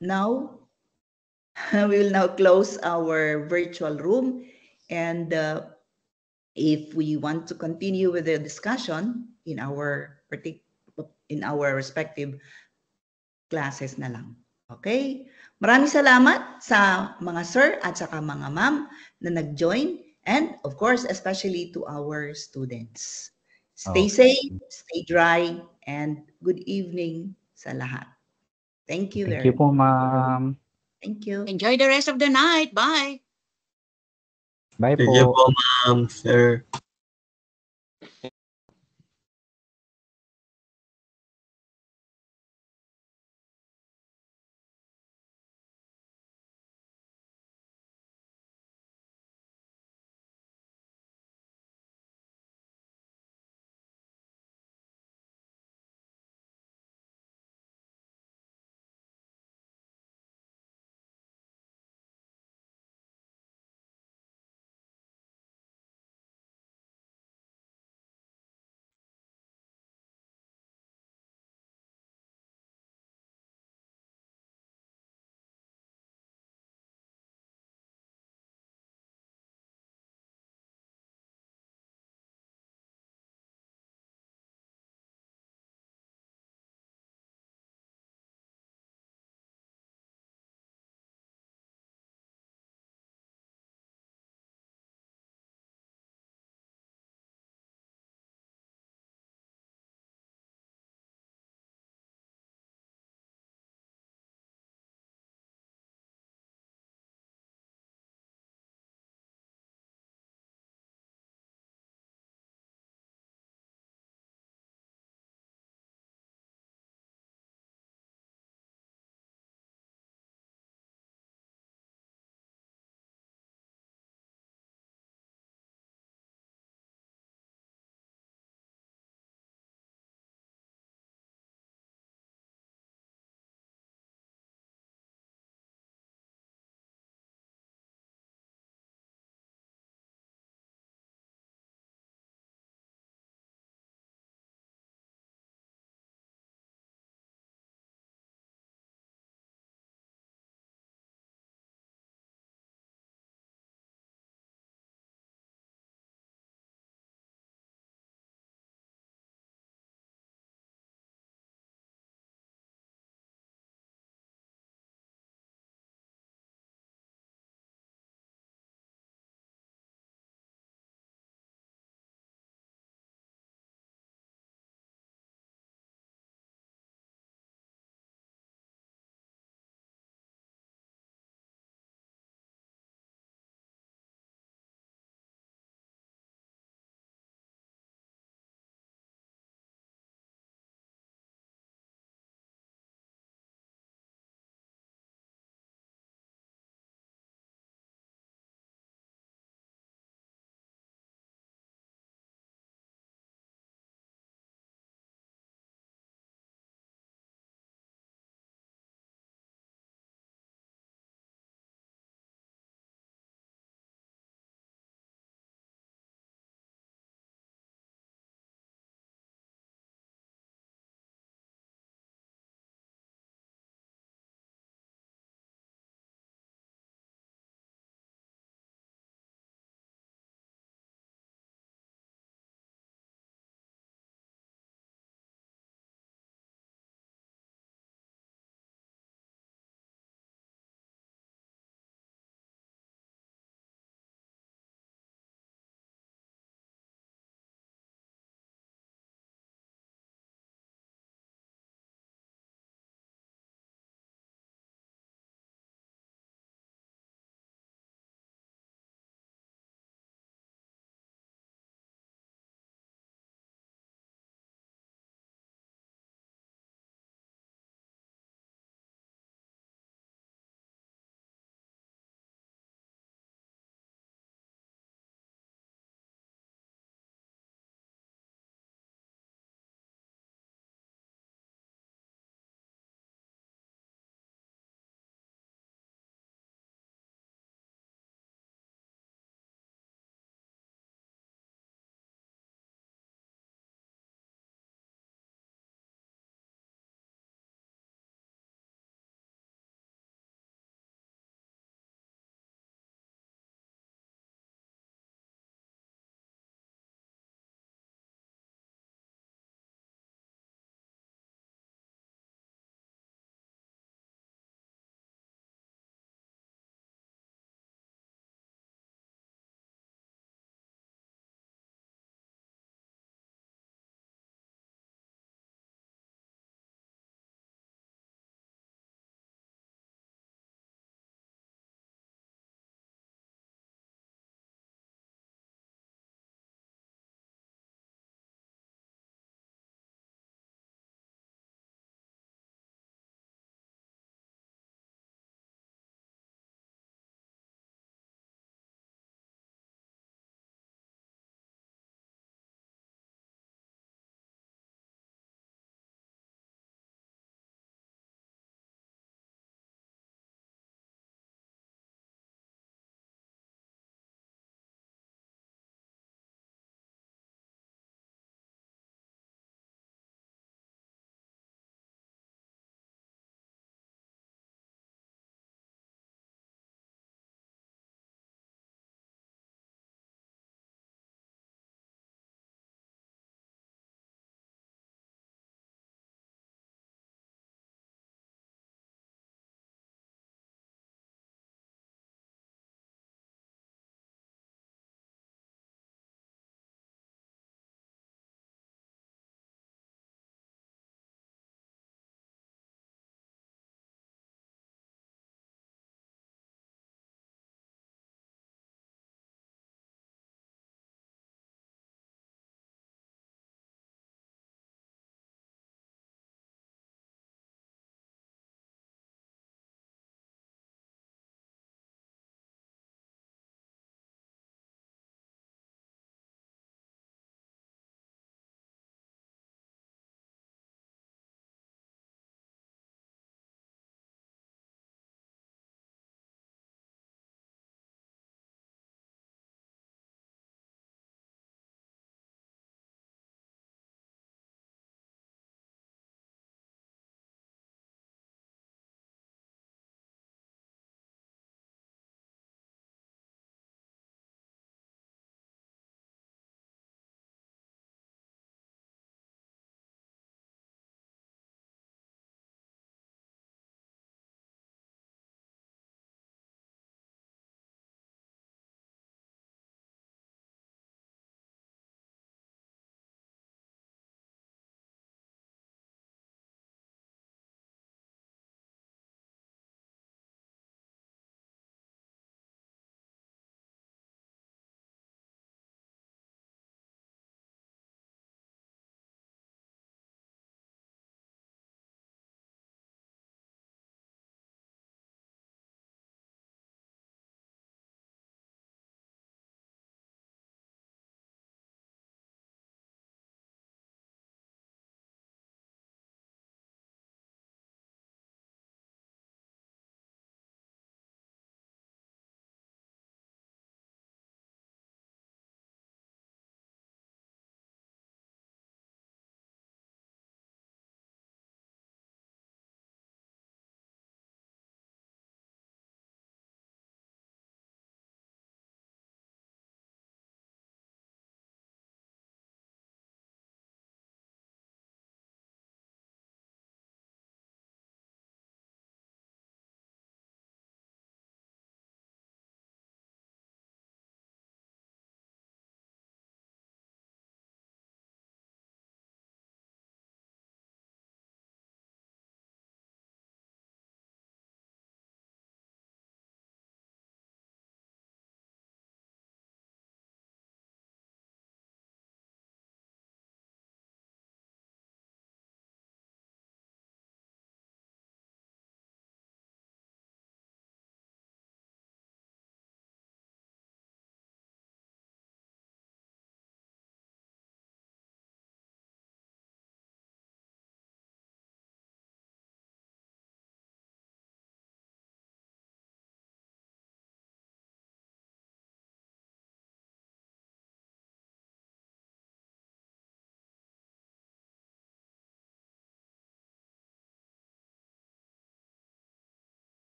now close our virtual room, and if we want to continue with the discussion in our respective classes na lang. Okay? Maraming salamat sa mga sir at saka mga ma'am na nag-join, and of course, especially to our students. Stay safe, stay dry, and good evening sa lahat. Thank you very much. Thank you po, ma'am. Thank you. Enjoy the rest of the night. Bye. Bye po. Thank you po, ma'am, sir.